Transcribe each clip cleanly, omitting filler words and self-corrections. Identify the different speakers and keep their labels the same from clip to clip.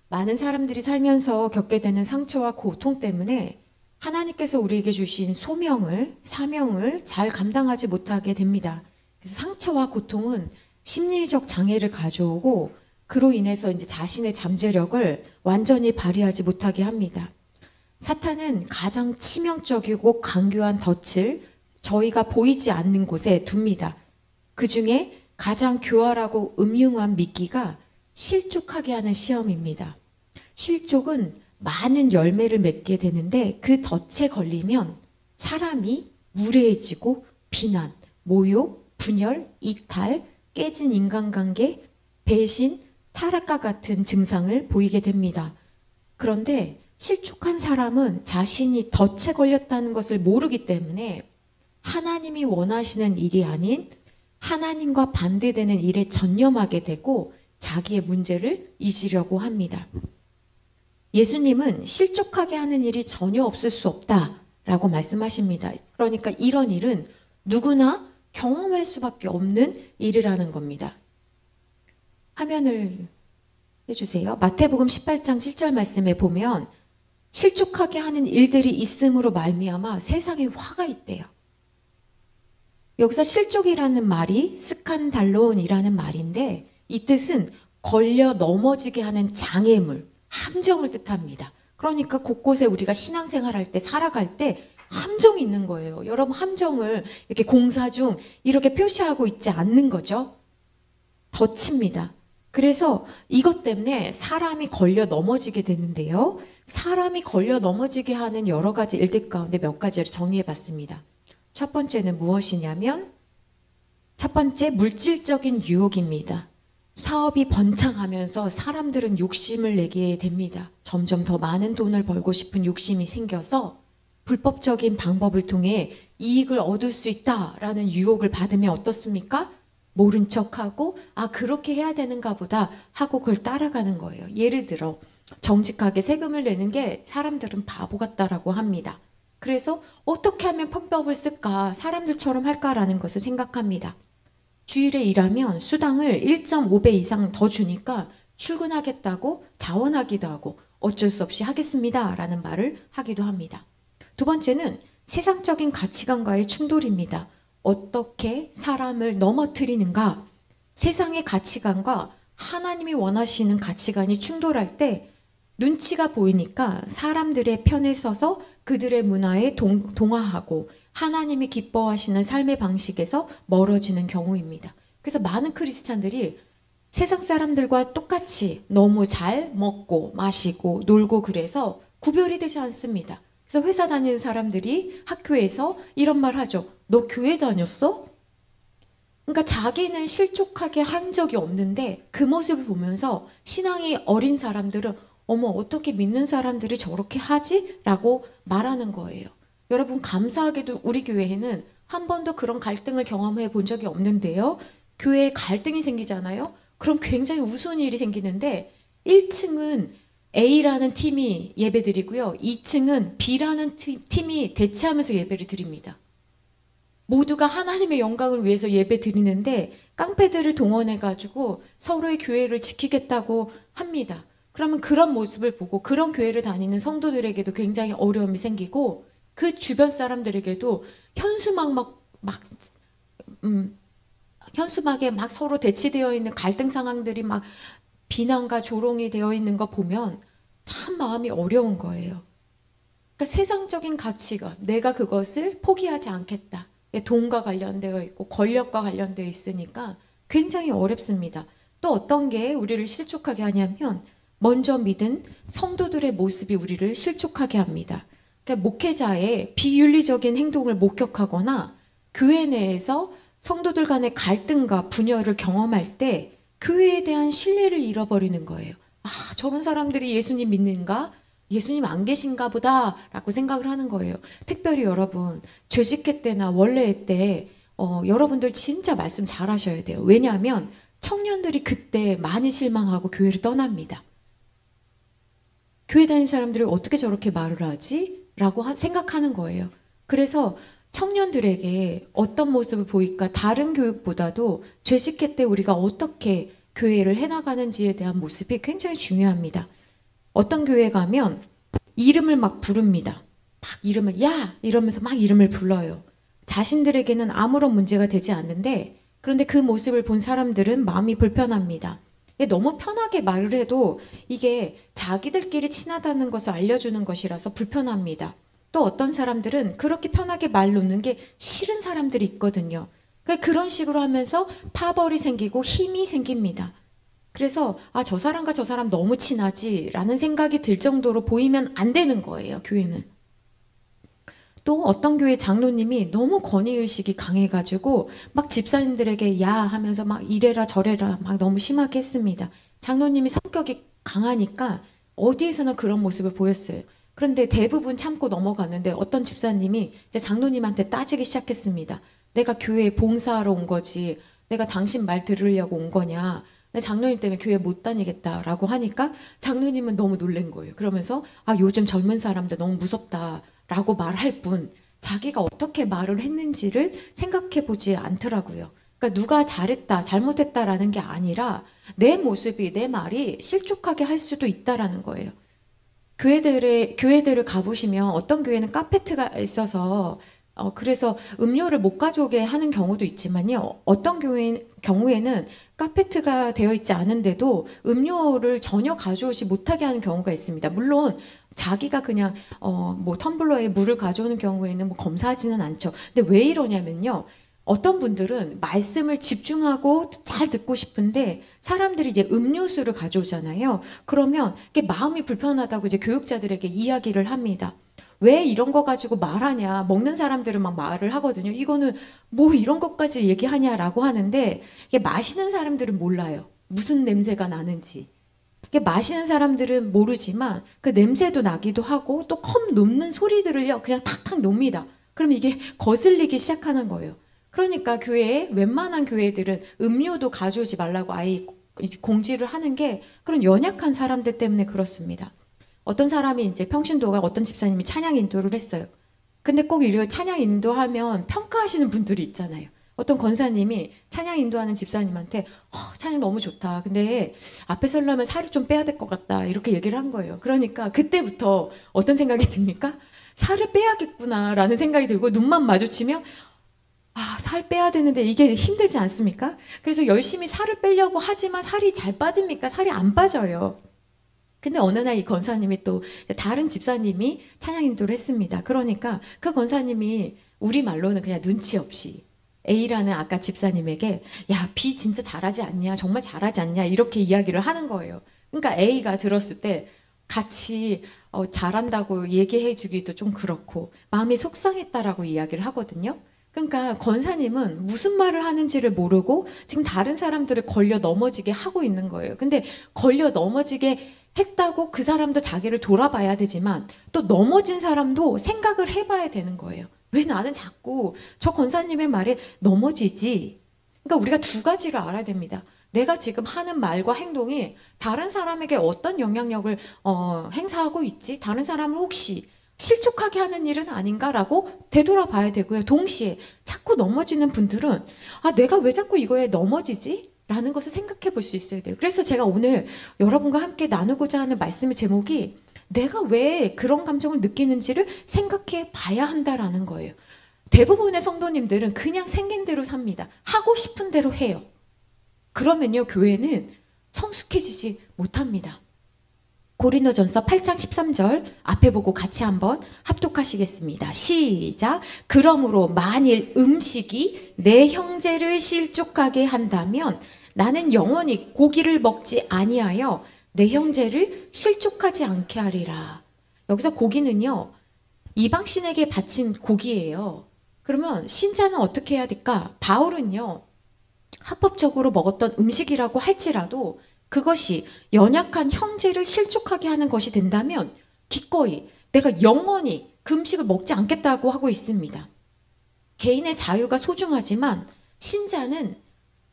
Speaker 1: 많은 사람들이 살면서 겪게 되는 상처와 고통 때문에 하나님께서 우리에게 주신 소명을, 사명을 잘 감당하지 못하게 됩니다. 그래서 상처와 고통은 심리적 장애를 가져오고 그로 인해서 이제 자신의 잠재력을 완전히 발휘하지 못하게 합니다. 사탄은 가장 치명적이고 강교한 덫을 저희가 보이지 않는 곳에 둡니다. 그 중에 가장 교활하고 음흉한 미끼가 실족하게 하는 시험입니다. 실족은 많은 열매를 맺게 되는데 그 덫에 걸리면 사람이 무례해지고 비난, 모욕, 분열, 이탈, 깨진 인간관계, 배신, 타락과 같은 증상을 보이게 됩니다. 그런데 실족한 사람은 자신이 덫에 걸렸다는 것을 모르기 때문에 하나님이 원하시는 일이 아닌 하나님과 반대되는 일에 전념하게 되고 자기의 문제를 잊으려고 합니다. 예수님은 실족하게 하는 일이 전혀 없을 수 없다라고 말씀하십니다. 그러니까 이런 일은 누구나 경험할 수밖에 없는 일이라는 겁니다. 화면을 해주세요. 마태복음 18장 7절 말씀에 보면 실족하게 하는 일들이 있음으로 말미암아 세상에 화가 있대요. 여기서 실족이라는 말이 스칸달론이라는 말인데 이 뜻은 걸려 넘어지게 하는 장애물, 함정을 뜻합니다. 그러니까 곳곳에 우리가 신앙생활할 때 살아갈 때 함정이 있는 거예요. 여러분 함정을 이렇게 공사 중 이렇게 표시하고 있지 않는 거죠. 덫입니다. 그래서 이것 때문에 사람이 걸려 넘어지게 되는데요. 사람이 걸려 넘어지게 하는 여러 가지 일들 가운데 몇 가지를 정리해 봤습니다. 첫 번째는 무엇이냐면 첫 번째 물질적인 유혹입니다. 사업이 번창하면서 사람들은 욕심을 내게 됩니다. 점점 더 많은 돈을 벌고 싶은 욕심이 생겨서 불법적인 방법을 통해 이익을 얻을 수 있다라는 유혹을 받으면 어떻습니까? 모른 척하고 그렇게 해야 되는가 보다 하고 그걸 따라가는 거예요. 예를 들어 정직하게 세금을 내는 게 사람들은 바보 같다라고 합니다. 그래서 어떻게 하면 편법을 쓸까? 사람들처럼 할까라는 것을 생각합니다. 주일에 일하면 수당을 1.5배 이상 더 주니까 출근하겠다고 자원하기도 하고 어쩔 수 없이 하겠습니다 라는 말을 하기도 합니다. 두 번째는 세상적인 가치관과의 충돌입니다. 어떻게 사람을 넘어뜨리는가? 세상의 가치관과 하나님이 원하시는 가치관이 충돌할 때 눈치가 보이니까 사람들의 편에 서서 그들의 문화에 동화하고 하나님이 기뻐하시는 삶의 방식에서 멀어지는 경우입니다. 그래서 많은 크리스찬들이 세상 사람들과 똑같이 너무 잘 먹고 마시고 놀고 그래서 구별이 되지 않습니다. 그래서 회사 다니는 사람들이 학교에서 이런 말 하죠. 너 교회 다녔어? 그러니까 자기는 실족하게 한 적이 없는데 그 모습을 보면서 신앙이 어린 사람들은 어머 어떻게 믿는 사람들이 저렇게 하지? 라고 말하는 거예요. 여러분 감사하게도 우리 교회에는 한 번도 그런 갈등을 경험해 본 적이 없는데요. 교회에 갈등이 생기잖아요. 그럼 굉장히 우스운 일이 생기는데 1층은 A라는 팀이 예배드리고요. 2층은 B라는 팀이 대치하면서 예배를 드립니다. 모두가 하나님의 영광을 위해서 예배 드리는데 깡패들을 동원해가지고 서로의 교회를 지키겠다고 합니다. 그러면 그런 모습을 보고 그런 교회를 다니는 성도들에게도 굉장히 어려움이 생기고 그 주변 사람들에게도 현수막에 막 서로 대치되어 있는 갈등 상황들이 막 비난과 조롱이 되어 있는 거 보면 참 마음이 어려운 거예요. 그러니까 세상적인 가치가 내가 그것을 포기하지 않겠다. 돈과 관련되어 있고 권력과 관련되어 있으니까 굉장히 어렵습니다. 또 어떤 게 우리를 실족하게 하냐면 먼저 믿은 성도들의 모습이 우리를 실족하게 합니다. 그러니까 목회자의 비윤리적인 행동을 목격하거나 교회 내에서 성도들 간의 갈등과 분열을 경험할 때 교회에 대한 신뢰를 잃어버리는 거예요. 저런 사람들이 예수님 믿는가? 예수님 안 계신가 보다 라고 생각을 하는 거예요. 특별히 여러분 죄직회 때나 원래회 때 여러분들 진짜 말씀 잘 하셔야 돼요. 왜냐하면 청년들이 그때 많이 실망하고 교회를 떠납니다. 교회 다니는 사람들이 어떻게 저렇게 말을 하지? 라고 생각하는 거예요. 그래서 청년들에게 어떤 모습을 보일까? 다른 교육보다도 죄식회 때 우리가 어떻게 교회를 해나가는지에 대한 모습이 굉장히 중요합니다. 어떤 교회 가면 이름을 막 부릅니다. 막 이름을 야 이러면서 막 이름을 불러요. 자신들에게는 아무런 문제가 되지 않는데 그런데 그 모습을 본 사람들은 마음이 불편합니다. 너무 편하게 말을 해도 이게 자기들끼리 친하다는 것을 알려주는 것이라서 불편합니다. 또 어떤 사람들은 그렇게 편하게 말 놓는 게 싫은 사람들이 있거든요. 그런 식으로 하면서 파벌이 생기고 힘이 생깁니다. 그래서 저 사람과 저 사람 너무 친하지 라는 생각이 들 정도로 보이면 안 되는 거예요, 교회는. 또 어떤 교회 장로님이 너무 권위의식이 강해가지고 막 집사님들에게 야 하면서 막 이래라 저래라 막 너무 심하게 했습니다. 장로님이 성격이 강하니까 어디에서나 그런 모습을 보였어요. 그런데 대부분 참고 넘어갔는데 어떤 집사님이 이제 장로님한테 따지기 시작했습니다. 내가 교회에 봉사하러 온 거지 내가 당신 말 들으려고 온 거냐. 장로님 때문에 교회 못 다니겠다라고 하니까 장로님은 너무 놀란 거예요. 그러면서 요즘 젊은 사람들 너무 무섭다라고 말할 뿐 자기가 어떻게 말을 했는지를 생각해 보지 않더라고요. 그러니까 누가 잘했다 잘못했다라는 게 아니라 내 모습이 내 말이 실족하게 할 수도 있다라는 거예요. 교회들을 가보시면 어떤 교회는 카페트가 있어서 그래서 음료를 못 가져오게 하는 경우도 있지만요. 어떤 경우에는 카페트가 되어 있지 않은데도 음료를 전혀 가져오지 못하게 하는 경우가 있습니다. 물론 자기가 그냥 뭐 텀블러에 물을 가져오는 경우에는 뭐 검사하지는 않죠. 근데 왜 이러냐면요. 어떤 분들은 말씀을 집중하고 잘 듣고 싶은데 사람들이 이제 음료수를 가져오잖아요. 그러면 마음이 불편하다고 이제 교육자들에게 이야기를 합니다. 왜 이런 거 가지고 말하냐. 먹는 사람들은 막 말을 하거든요. 이거는 뭐 이런 것까지 얘기하냐라고 하는데 이게 마시는 사람들은 몰라요. 무슨 냄새가 나는지. 이게 마시는 사람들은 모르지만 그 냄새도 나기도 하고 또 컵 놓는 소리들을요. 그냥 탁탁 놓습니다. 그럼 이게 거슬리기 시작하는 거예요. 그러니까 교회에 웬만한 교회들은 음료도 가져오지 말라고 아예 공지를 하는 게 그런 연약한 사람들 때문에 그렇습니다. 어떤 사람이 이제 평신도가 어떤 집사님이 찬양 인도를 했어요. 근데 꼭 이렇게 찬양 인도하면 평가하시는 분들이 있잖아요. 어떤 권사님이 찬양 인도하는 집사님한테 찬양 너무 좋다. 근데 앞에 서려면 살을 좀 빼야 될 것 같다. 이렇게 얘기를 한 거예요. 그러니까 그때부터 어떤 생각이 듭니까? 살을 빼야겠구나 라는 생각이 들고 눈만 마주치면 살 빼야 되는데 이게 힘들지 않습니까? 그래서 열심히 살을 빼려고 하지만 살이 잘 빠집니까? 살이 안 빠져요. 근데 어느 날 이 권사님이 또 다른 집사님이 찬양 인도를 했습니다. 그러니까 그 권사님이 우리말로는 그냥 눈치 없이 A라는 아까 집사님에게 야, B 진짜 잘하지 않냐? 정말 잘하지 않냐? 이렇게 이야기를 하는 거예요. 그러니까 A가 들었을 때 같이 잘한다고 얘기해 주기도 좀 그렇고 마음이 속상했다라고 이야기를 하거든요. 그러니까 권사님은 무슨 말을 하는지를 모르고 지금 다른 사람들을 걸려 넘어지게 하고 있는 거예요. 근데 걸려 넘어지게 했다고 그 사람도 자기를 돌아봐야 되지만 또 넘어진 사람도 생각을 해봐야 되는 거예요. 왜 나는 자꾸 저 권사님의 말에 넘어지지? 그러니까 우리가 두 가지를 알아야 됩니다. 내가 지금 하는 말과 행동이 다른 사람에게 어떤 영향력을 행사하고 있지? 다른 사람을 혹시 실족하게 하는 일은 아닌가라고 되돌아봐야 되고요. 동시에 자꾸 넘어지는 분들은 내가 왜 자꾸 이거에 넘어지지? 라는 것을 생각해 볼 수 있어야 돼요. 그래서 제가 오늘 여러분과 함께 나누고자 하는 말씀의 제목이 내가 왜 그런 감정을 느끼는지를 생각해 봐야 한다라는 거예요. 대부분의 성도님들은 그냥 생긴 대로 삽니다. 하고 싶은 대로 해요. 그러면요, 교회는 성숙해지지 못합니다. 고린도전서 8장 13절 앞에 보고 같이 한번 합독하시겠습니다. 시작. 그러므로 만일 음식이 내 형제를 실족하게 한다면 나는 영원히 고기를 먹지 아니하여 내 형제를 실족하지 않게 하리라. 여기서 고기는요, 이방신에게 바친 고기예요. 그러면 신자는 어떻게 해야 될까? 바울은요, 합법적으로 먹었던 음식이라고 할지라도 그것이 연약한 형제를 실족하게 하는 것이 된다면 기꺼이 내가 영원히 그 음식을 먹지 않겠다고 하고 있습니다. 개인의 자유가 소중하지만 신자는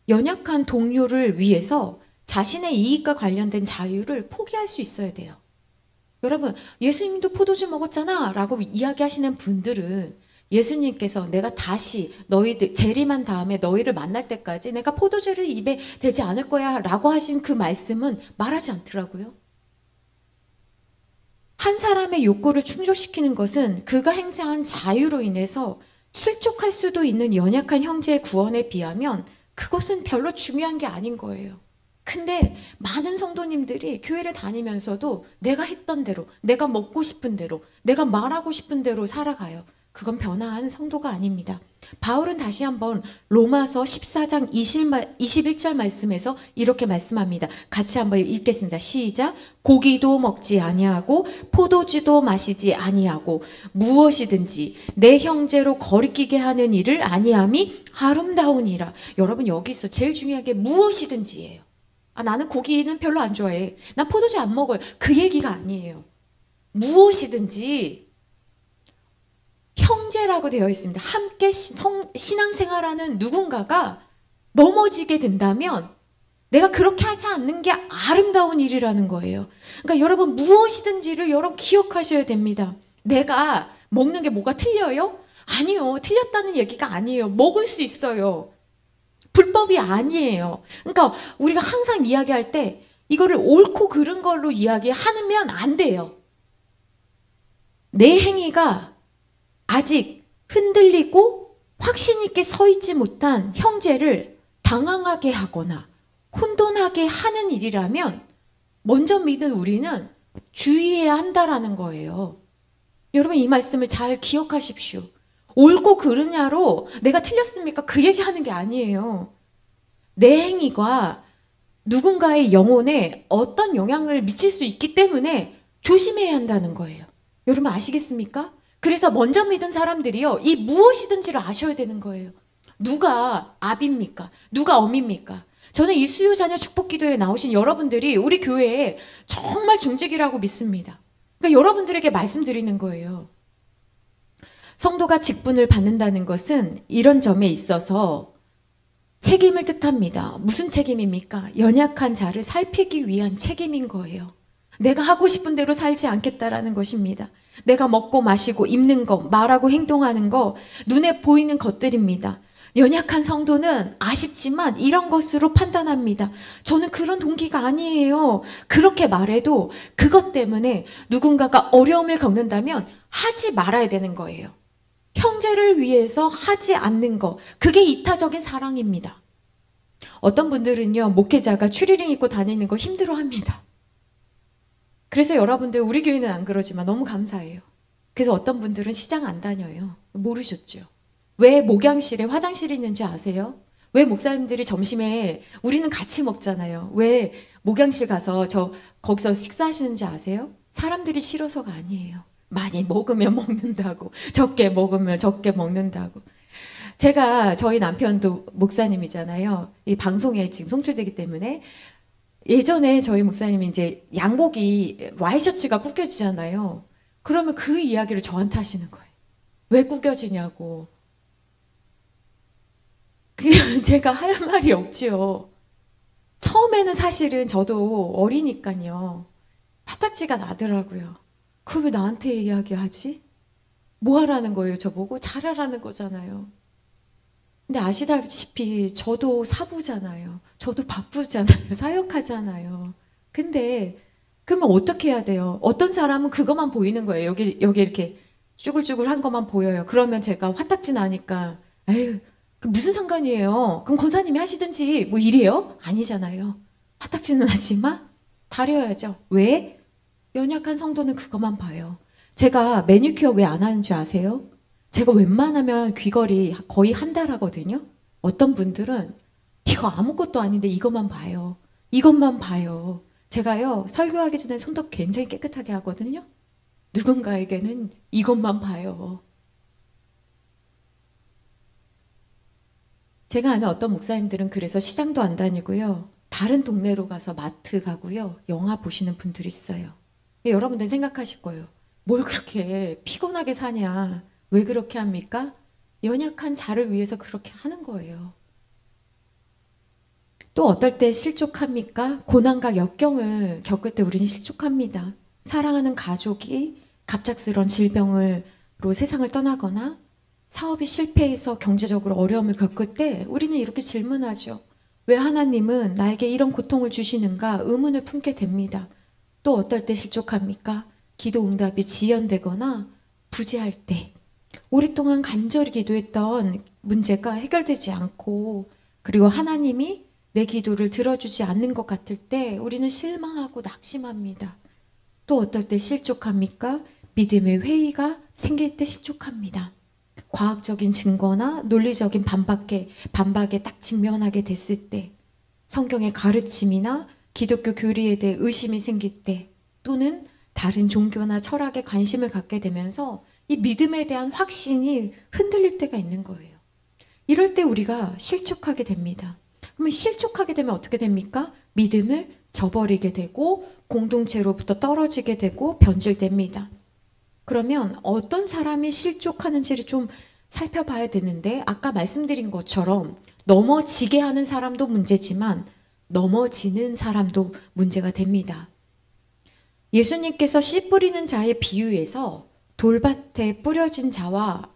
Speaker 1: 연약한 동료를 위해서 자신의 이익과 관련된 자유를 포기할 수 있어야 돼요. 여러분, 예수님도 포도주 먹었잖아 라고 이야기하시는 분들은 예수님께서 내가 다시 너희들 재림한 다음에 너희를 만날 때까지 내가 포도주를 입에 대지 않을 거야 라고 하신 그 말씀은 말하지 않더라고요. 한 사람의 욕구를 충족시키는 것은 그가 행사한 자유로 인해서 실족할 수도 있는 연약한 형제의 구원에 비하면 그것은 별로 중요한 게 아닌 거예요. 근데 많은 성도님들이 교회를 다니면서도 내가 했던 대로, 내가 먹고 싶은 대로, 내가 말하고 싶은 대로 살아가요. 그건 변화한 성도가 아닙니다. 바울은 다시 한번 로마서 14장 21절 말씀에서 이렇게 말씀합니다. 같이 한번 읽겠습니다. 시작. 고기도 먹지 아니하고 포도주도 마시지 아니하고 무엇이든지 내 형제로 거리끼게 하는 일을 아니함이 아름다우니라. 여러분 여기서 제일 중요한 게 무엇이든지예요. 나는 고기는 별로 안 좋아해. 난 포도주 안 먹어요. 그 얘기가 아니에요. 무엇이든지 형제라고 되어 있습니다. 함께 신앙생활하는 누군가가 넘어지게 된다면 내가 그렇게 하지 않는 게 아름다운 일이라는 거예요. 그러니까 여러분 무엇이든지를 여러분 기억하셔야 됩니다. 내가 먹는 게 뭐가 틀려요? 아니요. 틀렸다는 얘기가 아니에요. 먹을 수 있어요. 불법이 아니에요. 그러니까 우리가 항상 이야기할 때 이거를 옳고 그른 걸로 이야기하면 안 돼요. 내 행위가 아직 흔들리고 확신 있게 서 있지 못한 형제를 당황하게 하거나 혼돈하게 하는 일이라면 먼저 믿은 우리는 주의해야 한다라는 거예요. 여러분 이 말씀을 잘 기억하십시오. 옳고 그르냐로 내가 틀렸습니까? 그 얘기하는 게 아니에요. 내 행위가 누군가의 영혼에 어떤 영향을 미칠 수 있기 때문에 조심해야 한다는 거예요. 여러분 아시겠습니까? 그래서 먼저 믿은 사람들이요. 이 무엇이든지를 아셔야 되는 거예요. 누가 아비입니까? 누가 엄입니까? 저는 이 수요자녀 축복기도에 나오신 여러분들이 우리 교회에 정말 중직이라고 믿습니다. 그러니까 여러분들에게 말씀드리는 거예요. 성도가 직분을 받는다는 것은 이런 점에 있어서 책임을 뜻합니다. 무슨 책임입니까? 연약한 자를 살피기 위한 책임인 거예요. 내가 하고 싶은 대로 살지 않겠다라는 것입니다. 내가 먹고 마시고 입는 거, 말하고 행동하는 거, 눈에 보이는 것들입니다. 연약한 성도는 아쉽지만 이런 것으로 판단합니다. 저는 그런 동기가 아니에요. 그렇게 말해도 그것 때문에 누군가가 어려움을 겪는다면 하지 말아야 되는 거예요. 형제를 위해서 하지 않는 거, 그게 이타적인 사랑입니다. 어떤 분들은요, 목회자가 추리닝 입고 다니는 거 힘들어합니다. 그래서 여러분들 우리 교회는 안 그러지만 너무 감사해요. 그래서 어떤 분들은 시장 안 다녀요. 모르셨죠? 왜 목양실에 화장실이 있는지 아세요? 왜 목사님들이 점심에 우리는 같이 먹잖아요. 왜 목양실 가서 거기서 식사하시는지 아세요? 사람들이 싫어서가 아니에요. 많이 먹으면 먹는다고, 적게 먹으면 적게 먹는다고. 제가 저희 남편도 목사님이잖아요. 이 방송에 지금 송출되기 때문에 예전에 저희 목사님이 이제 양복이 와이셔츠가 구겨지잖아요. 그러면 그 이야기를 저한테 하시는 거예요. 왜 구겨지냐고. 제가 할 말이 없지요. 처음에는 사실은 저도 어리니까요. 화딱지가 나더라고요. 그걸 왜 나한테 이야기하지? 뭐 하라는 거예요, 저보고? 잘하라는 거잖아요. 근데 아시다시피 저도 사부잖아요. 저도 바쁘잖아요. 사역하잖아요. 근데 그러면 어떻게 해야 돼요? 어떤 사람은 그것만 보이는 거예요. 여기 이렇게 쭈글쭈글한 것만 보여요. 그러면 제가 화딱지 나니까 에휴, 그 무슨 상관이에요? 그럼 권사님이 하시든지 뭐 이래요? 아니잖아요. 화딱지는 하지만 다려야죠. 왜? 연약한 성도는 그것만 봐요. 제가 매니큐어 왜 안 하는지 아세요? 제가 웬만하면 귀걸이 거의 한 달 하거든요. 어떤 분들은 이거 아무것도 아닌데 이것만 봐요. 이것만 봐요. 제가요, 설교하기 전에 손톱 굉장히 깨끗하게 하거든요. 누군가에게는 이것만 봐요. 제가 아는 어떤 목사님들은 그래서 시장도 안 다니고요. 다른 동네로 가서 마트 가고요. 영화 보시는 분들이 있어요. 여러분들 생각하실 거예요. 뭘 그렇게 피곤하게 사냐. 왜 그렇게 합니까? 연약한 자를 위해서 그렇게 하는 거예요. 또 어떨 때 실족합니까? 고난과 역경을 겪을 때 우리는 실족합니다. 사랑하는 가족이 갑작스런 질병으로 세상을 떠나거나 사업이 실패해서 경제적으로 어려움을 겪을 때 우리는 이렇게 질문하죠. 왜 하나님은 나에게 이런 고통을 주시는가 의문을 품게 됩니다. 또 어떨 때 실족합니까? 기도 응답이 지연되거나 부재할 때, 오랫동안 간절히 기도했던 문제가 해결되지 않고, 그리고 하나님이 내 기도를 들어주지 않는 것 같을 때 우리는 실망하고 낙심합니다. 또 어떨 때 실족합니까? 믿음의 회의가 생길 때 실족합니다. 과학적인 증거나 논리적인 반박에 딱 직면하게 됐을 때, 성경의 가르침이나 기독교 교리에 대해 의심이 생길 때, 또는 다른 종교나 철학에 관심을 갖게 되면서 이 믿음에 대한 확신이 흔들릴 때가 있는 거예요. 이럴 때 우리가 실족하게 됩니다. 그러면 실족하게 되면 어떻게 됩니까? 믿음을 저버리게 되고 공동체로부터 떨어지게 되고 변질됩니다. 그러면 어떤 사람이 실족하는지를 좀 살펴봐야 되는데, 아까 말씀드린 것처럼 넘어지게 하는 사람도 문제지만 넘어지는 사람도 문제가 됩니다. 예수님께서 씨 뿌리는 자의 비유에서 돌밭에 뿌려진 자와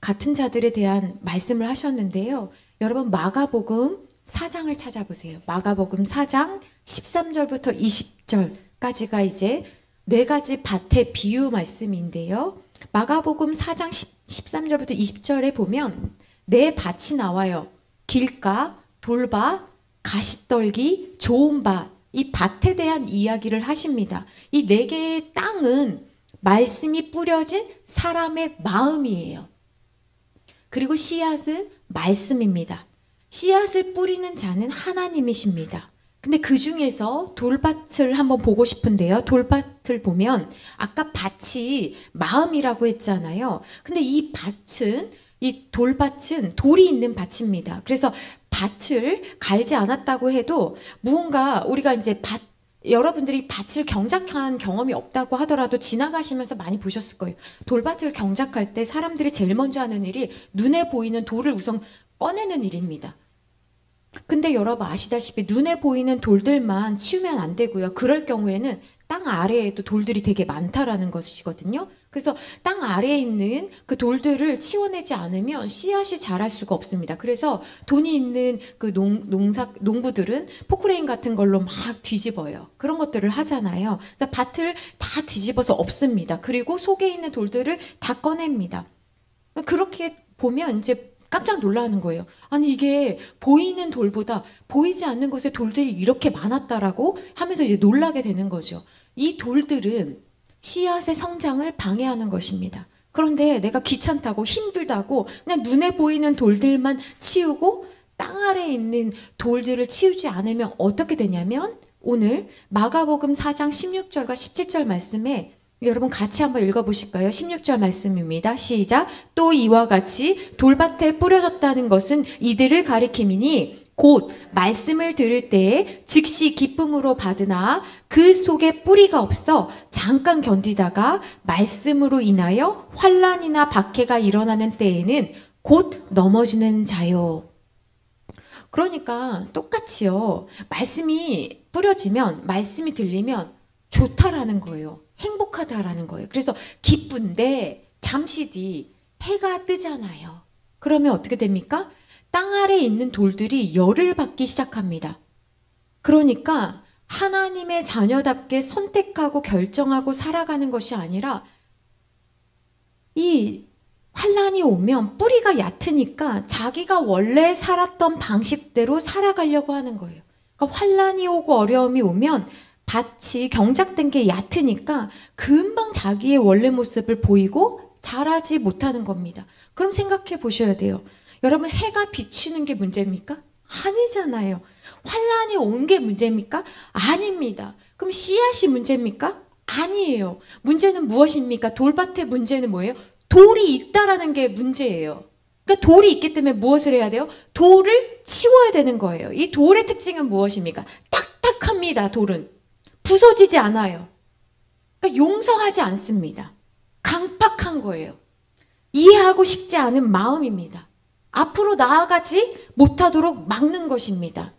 Speaker 1: 같은 자들에 대한 말씀을 하셨는데요. 여러분 마가복음 4장을 찾아보세요. 마가복음 4장 13절부터 20절까지가 이제 네 가지 밭의 비유 말씀인데요. 마가복음 4장 13절부터 20절에 보면 네 밭이 나와요. 길가, 돌밭, 가시떨기, 좋은 밭. 이 밭에 대한 이야기를 하십니다. 이 네 개의 땅은 말씀이 뿌려진 사람의 마음이에요. 그리고 씨앗은 말씀입니다. 씨앗을 뿌리는 자는 하나님이십니다. 근데 그 중에서 돌밭을 한번 보고 싶은데요. 돌밭을 보면 아까 밭이 마음이라고 했잖아요. 근데 이 돌밭은 돌이 있는 밭입니다. 그래서 밭을 갈지 않았다고 해도 무언가 우리가 이제 여러분들이 밭을 경작한 경험이 없다고 하더라도 지나가시면서 많이 보셨을 거예요. 돌밭을 경작할 때 사람들이 제일 먼저 하는 일이 눈에 보이는 돌을 우선 꺼내는 일입니다. 근데 여러분 아시다시피 눈에 보이는 돌들만 치우면 안 되고요. 그럴 경우에는 땅 아래에도 돌들이 되게 많다라는 것이거든요. 그래서 땅 아래에 있는 그 돌들을 치워내지 않으면 씨앗이 자랄 수가 없습니다. 그래서 돈이 있는 그 농부들은 포크레인 같은 걸로 막 뒤집어요. 그런 것들을 하잖아요. 그래서 밭을 다 뒤집어서 없습니다. 그리고 속에 있는 돌들을 다 꺼냅니다. 그렇게 보면 이제 깜짝 놀라는 거예요. 아니 이게 보이는 돌보다 보이지 않는 곳에 돌들이 이렇게 많았다라고 하면서 이제 놀라게 되는 거죠. 이 돌들은 씨앗의 성장을 방해하는 것입니다. 그런데 내가 귀찮다고 힘들다고 그냥 눈에 보이는 돌들만 치우고 땅 아래에 있는 돌들을 치우지 않으면 어떻게 되냐면, 오늘 마가복음 4장 16절과 17절 말씀에 여러분 같이 한번 읽어보실까요? 16절 말씀입니다. 시작. 또 이와 같이 돌밭에 뿌려졌다는 것은 이들을 가리킴이니 곧 말씀을 들을 때에 즉시 기쁨으로 받으나 그 속에 뿌리가 없어 잠깐 견디다가 말씀으로 인하여 환난이나 박해가 일어나는 때에는 곧 넘어지는 자요. 그러니까 똑같이요. 말씀이 뿌려지면, 말씀이 들리면 좋다라는 거예요. 행복하다라는 거예요. 그래서 기쁜데 잠시 뒤 해가 뜨잖아요. 그러면 어떻게 됩니까? 땅 아래에 있는 돌들이 열을 받기 시작합니다. 그러니까 하나님의 자녀답게 선택하고 결정하고 살아가는 것이 아니라, 이 환난이 오면 뿌리가 얕으니까 자기가 원래 살았던 방식대로 살아가려고 하는 거예요. 그러니까 환난이 오고 어려움이 오면 밭이 경작된 게 얕으니까 금방 자기의 원래 모습을 보이고 자라지 못하는 겁니다. 그럼 생각해 보셔야 돼요. 여러분, 해가 비추는 게 문제입니까? 아니잖아요. 환난이 온 게 문제입니까? 아닙니다. 그럼 씨앗이 문제입니까? 아니에요. 문제는 무엇입니까? 돌밭의 문제는 뭐예요? 돌이 있다라는 게 문제예요. 그러니까 돌이 있기 때문에 무엇을 해야 돼요? 돌을 치워야 되는 거예요. 이 돌의 특징은 무엇입니까? 딱딱합니다. 돌은 부서지지 않아요. 그러니까 용서하지 않습니다. 강팍한 거예요. 이해하고 싶지 않은 마음입니다. 앞으로 나아가지 못하도록 막는 것입니다.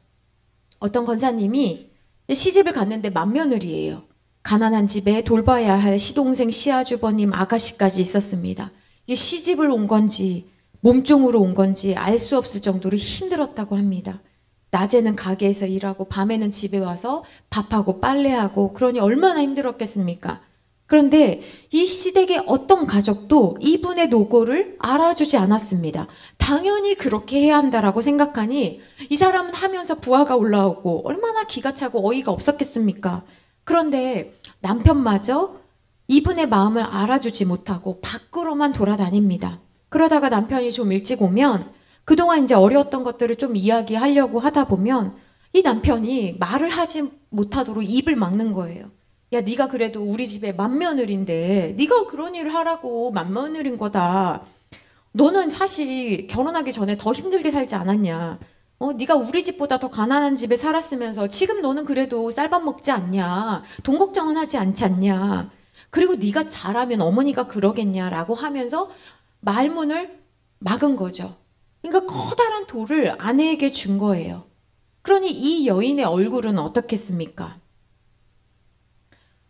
Speaker 1: 어떤 권사님이 시집을 갔는데 맏며느리예요. 가난한 집에 돌봐야 할 시동생, 시아주버님, 아가씨까지 있었습니다. 이게 시집을 온 건지 몸종으로 온 건지 알 수 없을 정도로 힘들었다고 합니다. 낮에는 가게에서 일하고 밤에는 집에 와서 밥하고 빨래하고, 그러니 얼마나 힘들었겠습니까? 그런데 이 시댁의 어떤 가족도 이분의 노고를 알아주지 않았습니다. 당연히 그렇게 해야 한다라고 생각하니 이 사람은 하면서 부하가 올라오고 얼마나 기가 차고 어이가 없었겠습니까? 그런데 남편마저 이분의 마음을 알아주지 못하고 밖으로만 돌아다닙니다. 그러다가 남편이 좀 일찍 오면 그동안 이제 어려웠던 것들을 좀 이야기하려고 하다 보면 이 남편이 말을 하지 못하도록 입을 막는 거예요. 야, 네가 그래도 우리 집의 맏며느리인데 네가 그런 일을 하라고 맏며느리인 거다. 너는 사실 결혼하기 전에 더 힘들게 살지 않았냐. 네가 우리 집보다 더 가난한 집에 살았으면서 지금 너는 그래도 쌀밥 먹지 않냐. 돈 걱정은 하지 않지 않냐. 그리고 네가 잘하면 어머니가 그러겠냐라고 하면서 말문을 막은 거죠. 그러니까 커다란 돌을 아내에게 준 거예요. 그러니 이 여인의 얼굴은 어떻겠습니까?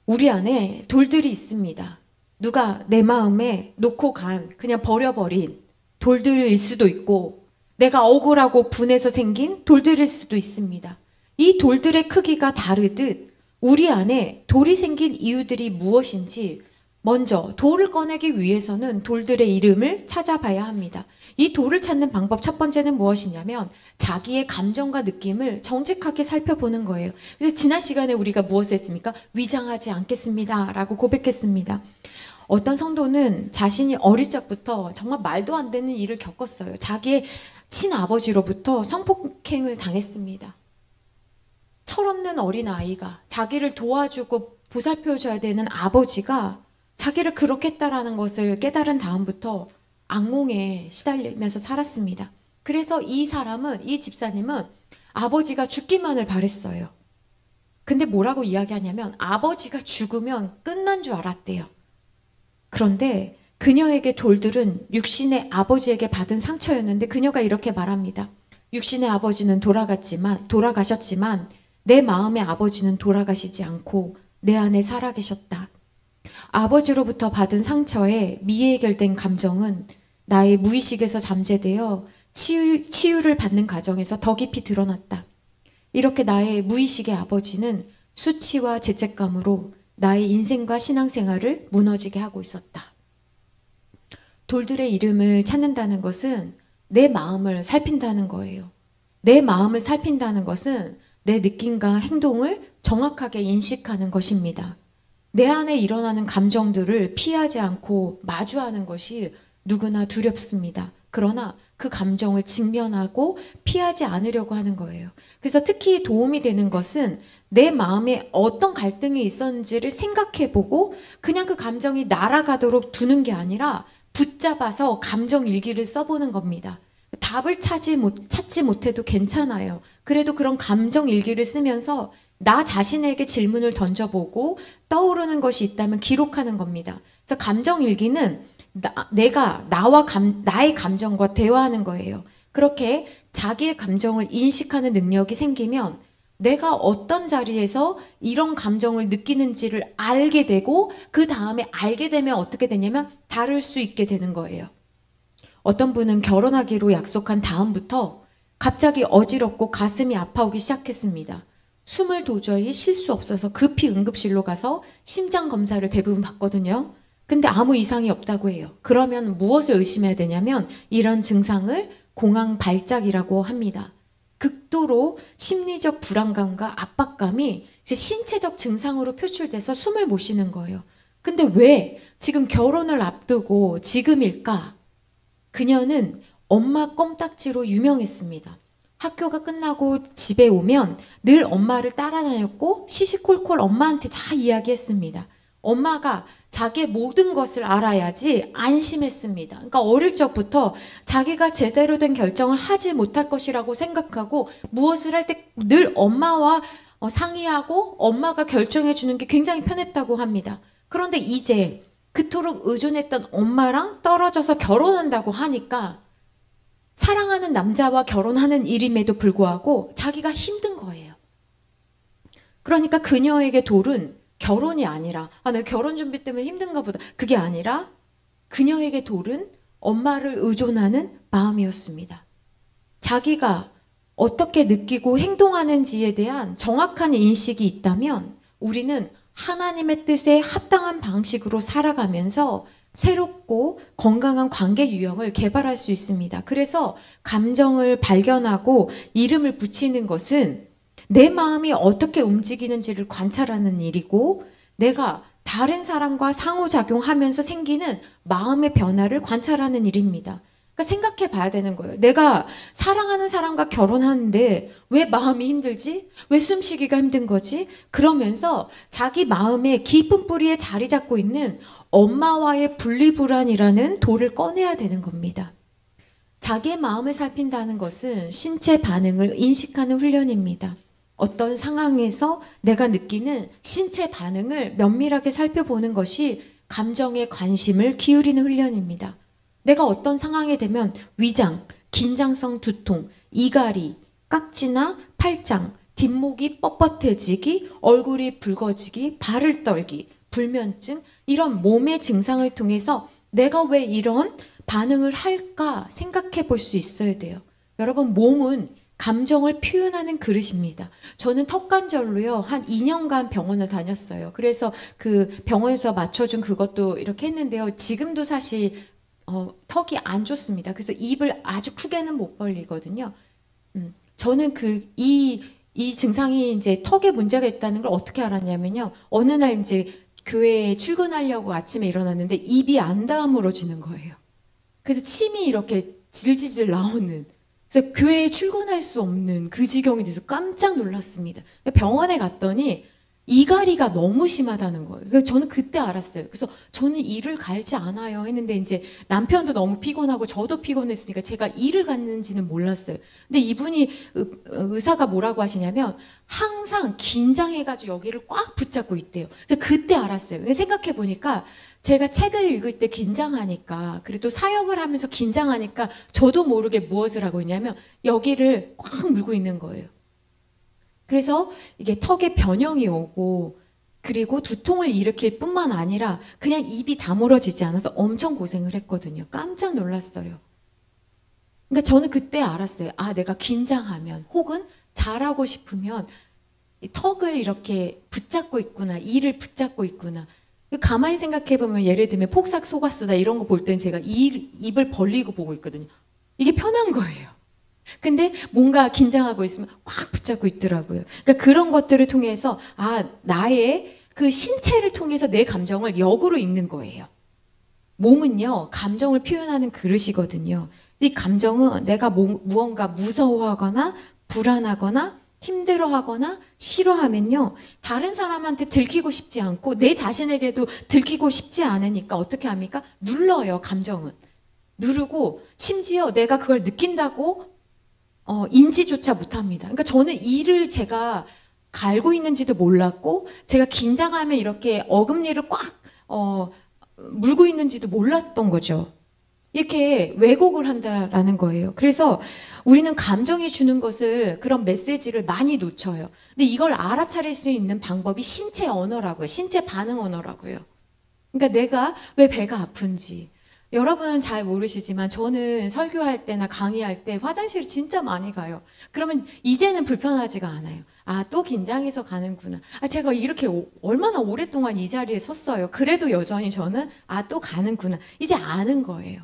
Speaker 1: 우리 안에 돌들이 있습니다. 누가 내 마음에 놓고 간 그냥 버려버린 돌들일 수도 있고 내가 억울하고 분해서 생긴 돌들일 수도 있습니다. 이 돌들의 크기가 다르듯 우리 안에 돌이 생긴 이유들이 무엇인지 먼저 돌을 꺼내기 위해서는 돌들의 이름을 찾아봐야 합니다. 이 돌을 찾는 방법 첫 번째는 무엇이냐면 자기의 감정과 느낌을 정직하게 살펴보는 거예요. 그래서 지난 시간에 우리가 무엇을 했습니까? 위장하지 않겠습니다 라고 고백했습니다. 어떤 성도는 자신이 어릴 적부터 정말 말도 안 되는 일을 겪었어요. 자기의 친아버지로부터 성폭행을 당했습니다. 철없는 어린아이가 자기를 도와주고 보살펴줘야 되는 아버지가 자기를 그렇게 했다라는 것을 깨달은 다음부터 악몽에 시달리면서 살았습니다. 그래서 이 집사님은 아버지가 죽기만을 바랬어요. 근데 뭐라고 이야기하냐면 아버지가 죽으면 끝난 줄 알았대요. 그런데 그녀에게 돌들은 육신의 아버지에게 받은 상처였는데 그녀가 이렇게 말합니다. 육신의 아버지는 돌아가셨지만 내 마음의 아버지는 돌아가시지 않고 내 안에 살아계셨다. 아버지로부터 받은 상처에 미해결된 감정은 나의 무의식에서 잠재되어 치유를 받는 과정에서 더 깊이 드러났다. 이렇게 나의 무의식의 아버지는 수치와 죄책감으로 나의 인생과 신앙생활을 무너지게 하고 있었다. 돌들의 이름을 찾는다는 것은 내 마음을 살핀다는 거예요. 내 마음을 살핀다는 것은 내 느낌과 행동을 정확하게 인식하는 것입니다. 내 안에 일어나는 감정들을 피하지 않고 마주하는 것이 누구나 두렵습니다. 그러나 그 감정을 직면하고 피하지 않으려고 하는 거예요. 그래서 특히 도움이 되는 것은 내 마음에 어떤 갈등이 있었는지를 생각해보고 그냥 그 감정이 날아가도록 두는 게 아니라 붙잡아서 감정 일기를 써보는 겁니다. 답을 찾지 못해도 괜찮아요. 그래도 그런 감정 일기를 쓰면서 나 자신에게 질문을 던져보고 떠오르는 것이 있다면 기록하는 겁니다. 그래서 감정 일기는 나의 감정과 대화하는 거예요. 그렇게 자기의 감정을 인식하는 능력이 생기면 내가 어떤 자리에서 이런 감정을 느끼는지를 알게 되고 그 다음에 알게 되면 어떻게 되냐면 다룰 수 있게 되는 거예요. 어떤 분은 결혼하기로 약속한 다음부터 갑자기 어지럽고 가슴이 아파오기 시작했습니다. 숨을 도저히 쉴 수 없어서 급히 응급실로 가서 심장 검사를 대부분 받거든요. 근데 아무 이상이 없다고 해요. 그러면 무엇을 의심해야 되냐면 이런 증상을 공황 발작이라고 합니다. 극도로 심리적 불안감과 압박감이 이제 신체적 증상으로 표출돼서 숨을 못 쉬는 거예요. 근데 왜 지금 결혼을 앞두고 지금일까? 그녀는 엄마 껌딱지로 유명했습니다. 학교가 끝나고 집에 오면 늘 엄마를 따라다녔고 시시콜콜 엄마한테 다 이야기했습니다. 엄마가 자기의 모든 것을 알아야지 안심했습니다. 그러니까 어릴 적부터 자기가 제대로 된 결정을 하지 못할 것이라고 생각하고 무엇을 할 때 늘 엄마와 상의하고 엄마가 결정해 주는 게 굉장히 편했다고 합니다. 그런데 이제 그토록 의존했던 엄마랑 떨어져서 결혼한다고 하니까 사랑하는 남자와 결혼하는 일임에도 불구하고 자기가 힘든 거예요. 그러니까 그녀에게 돌은 결혼이 아니라 내 결혼 준비 때문에 힘든가 보다. 그게 아니라 그녀에게 돌은 엄마를 의존하는 마음이었습니다. 자기가 어떻게 느끼고 행동하는지에 대한 정확한 인식이 있다면 우리는 하나님의 뜻에 합당한 방식으로 살아가면서 새롭고 건강한 관계 유형을 개발할 수 있습니다. 그래서 감정을 발견하고 이름을 붙이는 것은 내 마음이 어떻게 움직이는지를 관찰하는 일이고, 내가 다른 사람과 상호작용하면서 생기는 마음의 변화를 관찰하는 일입니다. 그러니까 생각해 봐야 되는 거예요. 내가 사랑하는 사람과 결혼하는데 왜 마음이 힘들지? 왜 숨쉬기가 힘든 거지? 그러면서 자기 마음의 깊은 뿌리에 자리 잡고 있는 엄마와의 분리불안이라는 돌을 꺼내야 되는 겁니다. 자기의 마음을 살핀다는 것은 신체 반응을 인식하는 훈련입니다. 어떤 상황에서 내가 느끼는 신체 반응을 면밀하게 살펴보는 것이 감정에 관심을 기울이는 훈련입니다. 내가 어떤 상황에 되면 위장, 긴장성 두통, 이갈이, 깍지나 팔짱, 뒷목이 뻣뻣해지기, 얼굴이 붉어지기, 발을 떨기, 불면증, 이런 몸의 증상을 통해서 내가 왜 이런 반응을 할까 생각해 볼 수 있어야 돼요. 여러분, 몸은 감정을 표현하는 그릇입니다. 저는 턱관절로요, 한 2년간 병원을 다녔어요. 그래서 그 병원에서 맞춰준 그것도 이렇게 했는데요. 지금도 사실 턱이 안 좋습니다. 그래서 입을 아주 크게는 못 벌리거든요. 저는 이 증상이 이제 턱에 문제가 있다는 걸 어떻게 알았냐면요. 어느 날 이제 교회에 출근하려고 아침에 일어났는데 입이 안 다물어지는 거예요. 그래서 침이 이렇게 질질질 나오는, 그래서 교회에 출근할 수 없는 그 지경이 돼서 깜짝 놀랐습니다. 병원에 갔더니 이갈이가 너무 심하다는 거예요. 그래서 저는 그때 알았어요. 그래서 저는 일을 갈지 않아요 했는데, 이제 남편도 너무 피곤하고 저도 피곤했으니까 제가 일을 갔는지는 몰랐어요. 근데 이분이 의사가 뭐라고 하시냐면 항상 긴장해가지고 여기를 꽉 붙잡고 있대요. 그래서 그때 알았어요. 생각해 보니까 제가 책을 읽을 때 긴장하니까, 그리고 또 사역을 하면서 긴장하니까 저도 모르게 무엇을 하고 있냐면 여기를 꽉 물고 있는 거예요. 그래서 이게 턱에 변형이 오고, 그리고 두통을 일으킬 뿐만 아니라 그냥 입이 다물어지지 않아서 엄청 고생을 했거든요. 깜짝 놀랐어요. 그러니까 저는 그때 알았어요. 아, 내가 긴장하면 혹은 잘하고 싶으면 턱을 이렇게 붙잡고 있구나, 이를 붙잡고 있구나. 가만히 생각해 보면 예를 들면 폭삭 속았수다 이런 거 볼 땐 제가 입을 벌리고 보고 있거든요. 이게 편한 거예요. 근데 뭔가 긴장하고 있으면 꽉 붙잡고 있더라고요. 그러니까 그런 것들을 통해서 나의 그 신체를 통해서 내 감정을 역으로 읽는 거예요. 몸은요, 감정을 표현하는 그릇이거든요. 이 감정은 내가 무언가 무서워하거나 불안하거나 힘들어하거나 싫어하면요, 다른 사람한테 들키고 싶지 않고 내 자신에게도 들키고 싶지 않으니까 어떻게 합니까? 눌러요, 감정은. 누르고 심지어 내가 그걸 느낀다고 인지조차 못합니다. 그러니까 저는 이를 제가 갈고 있는지도 몰랐고, 제가 긴장하면 이렇게 어금니를 꽉 물고 있는지도 몰랐던 거죠. 이렇게 왜곡을 한다라는 거예요. 그래서 우리는 감정이 주는 것을, 그런 메시지를 많이 놓쳐요. 근데 이걸 알아차릴 수 있는 방법이 신체 언어라고요. 신체 반응 언어라고요. 그러니까 내가 왜 배가 아픈지. 여러분은 잘 모르시지만 저는 설교할 때나 강의할 때 화장실을 진짜 많이 가요. 그러면 이제는 불편하지가 않아요. 아, 또 긴장해서 가는구나. 제가 이렇게 얼마나 오랫동안 이 자리에 섰어요. 그래도 여전히 저는 또 가는구나. 이제 아는 거예요.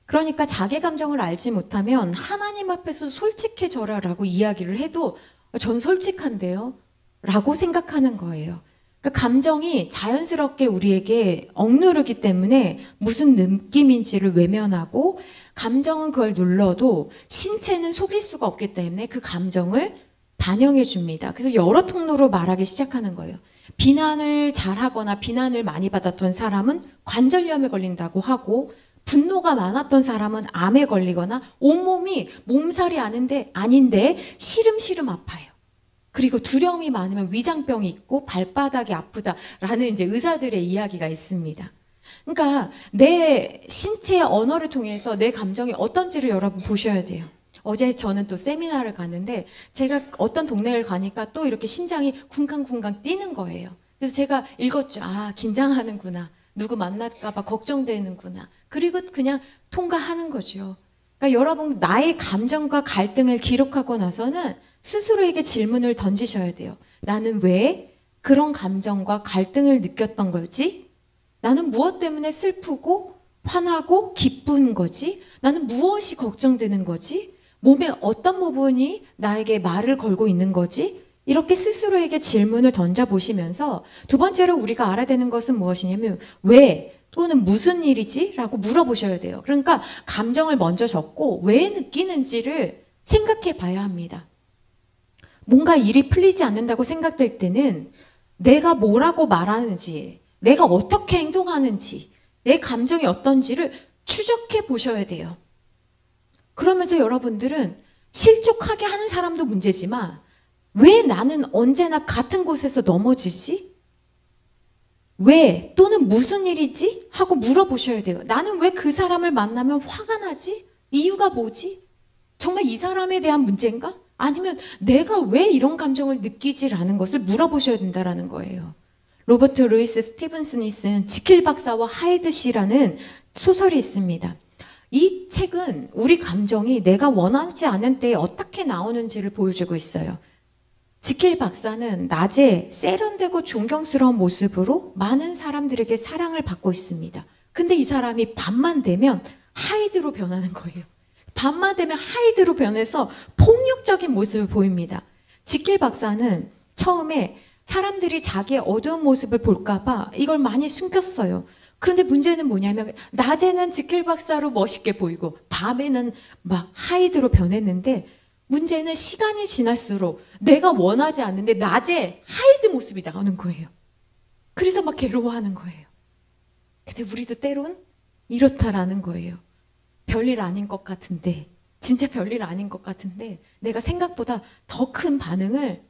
Speaker 1: 그러니까 자기 감정을 알지 못하면 하나님 앞에서 솔직해져라라고 이야기를 해도 전 솔직한데요? 라고 생각하는 거예요. 그러니까 감정이 자연스럽게 우리에게 억누르기 때문에 무슨 느낌인지를 외면하고, 감정은 그걸 눌러도 신체는 속일 수가 없기 때문에 그 감정을 반영해 줍니다. 그래서 여러 통로로 말하기 시작하는 거예요. 비난을 잘하거나 비난을 많이 받았던 사람은 관절염에 걸린다고 하고, 분노가 많았던 사람은 암에 걸리거나 온몸이 몸살이 아닌데 시름시름 아파요. 그리고 두려움이 많으면 위장병이 있고 발바닥이 아프다라는 이제 의사들의 이야기가 있습니다. 그러니까 내 신체의 언어를 통해서 내 감정이 어떤지를 여러분 보셔야 돼요. 어제 저는 또 세미나를 갔는데 제가 어떤 동네를 가니까 또 이렇게 심장이 쿵쾅쿵쾅 뛰는 거예요. 그래서 제가 읽었죠. 긴장하는구나. 누구 만날까봐 걱정되는구나. 그리고 그냥 통과하는 거죠. 그러니까 여러분, 나의 감정과 갈등을 기록하고 나서는 스스로에게 질문을 던지셔야 돼요. 나는 왜 그런 감정과 갈등을 느꼈던 거지? 나는 무엇 때문에 슬프고 화나고 기쁜 거지? 나는 무엇이 걱정되는 거지? 몸의 어떤 부분이 나에게 말을 걸고 있는 거지? 이렇게 스스로에게 질문을 던져보시면서 두 번째로 우리가 알아야 되는 것은 무엇이냐면 왜 또는 무슨 일이지? 라고 물어보셔야 돼요. 그러니까 감정을 먼저 적고 왜 느끼는지를 생각해 봐야 합니다. 뭔가 일이 풀리지 않는다고 생각될 때는 내가 뭐라고 말하는지, 내가 어떻게 행동하는지, 내 감정이 어떤지를 추적해 보셔야 돼요. 그러면서 여러분들은 실족하게 하는 사람도 문제지만 왜 나는 언제나 같은 곳에서 넘어지지? 왜 또는 무슨 일이지? 하고 물어보셔야 돼요. 나는 왜 그 사람을 만나면 화가 나지? 이유가 뭐지? 정말 이 사람에 대한 문제인가? 아니면 내가 왜 이런 감정을 느끼지라는 것을 물어보셔야 된다는 거예요. 로버트 루이스 스티븐슨이 쓴 지킬 박사와 하이드 씨라는 소설이 있습니다. 이 책은 우리 감정이 내가 원하지 않은 때에 어떻게 나오는지를 보여주고 있어요. 지킬 박사는 낮에 세련되고 존경스러운 모습으로 많은 사람들에게 사랑을 받고 있습니다. 근데 이 사람이 밤만 되면 하이드로 변하는 거예요. 밤만 되면 하이드로 변해서 폭력적인 모습을 보입니다. 지킬 박사는 처음에 사람들이 자기의 어두운 모습을 볼까봐 이걸 많이 숨겼어요. 그런데 문제는 뭐냐면 낮에는 지킬 박사로 멋있게 보이고 밤에는 막 하이드로 변했는데 문제는 시간이 지날수록 내가 원하지 않는데 낮에 하이드 모습이 나오는 거예요. 그래서 막 괴로워하는 거예요. 근데 우리도 때론 이렇다라는 거예요. 별일 아닌 것 같은데, 진짜 별일 아닌 것 같은데 내가 생각보다 더 큰 반응을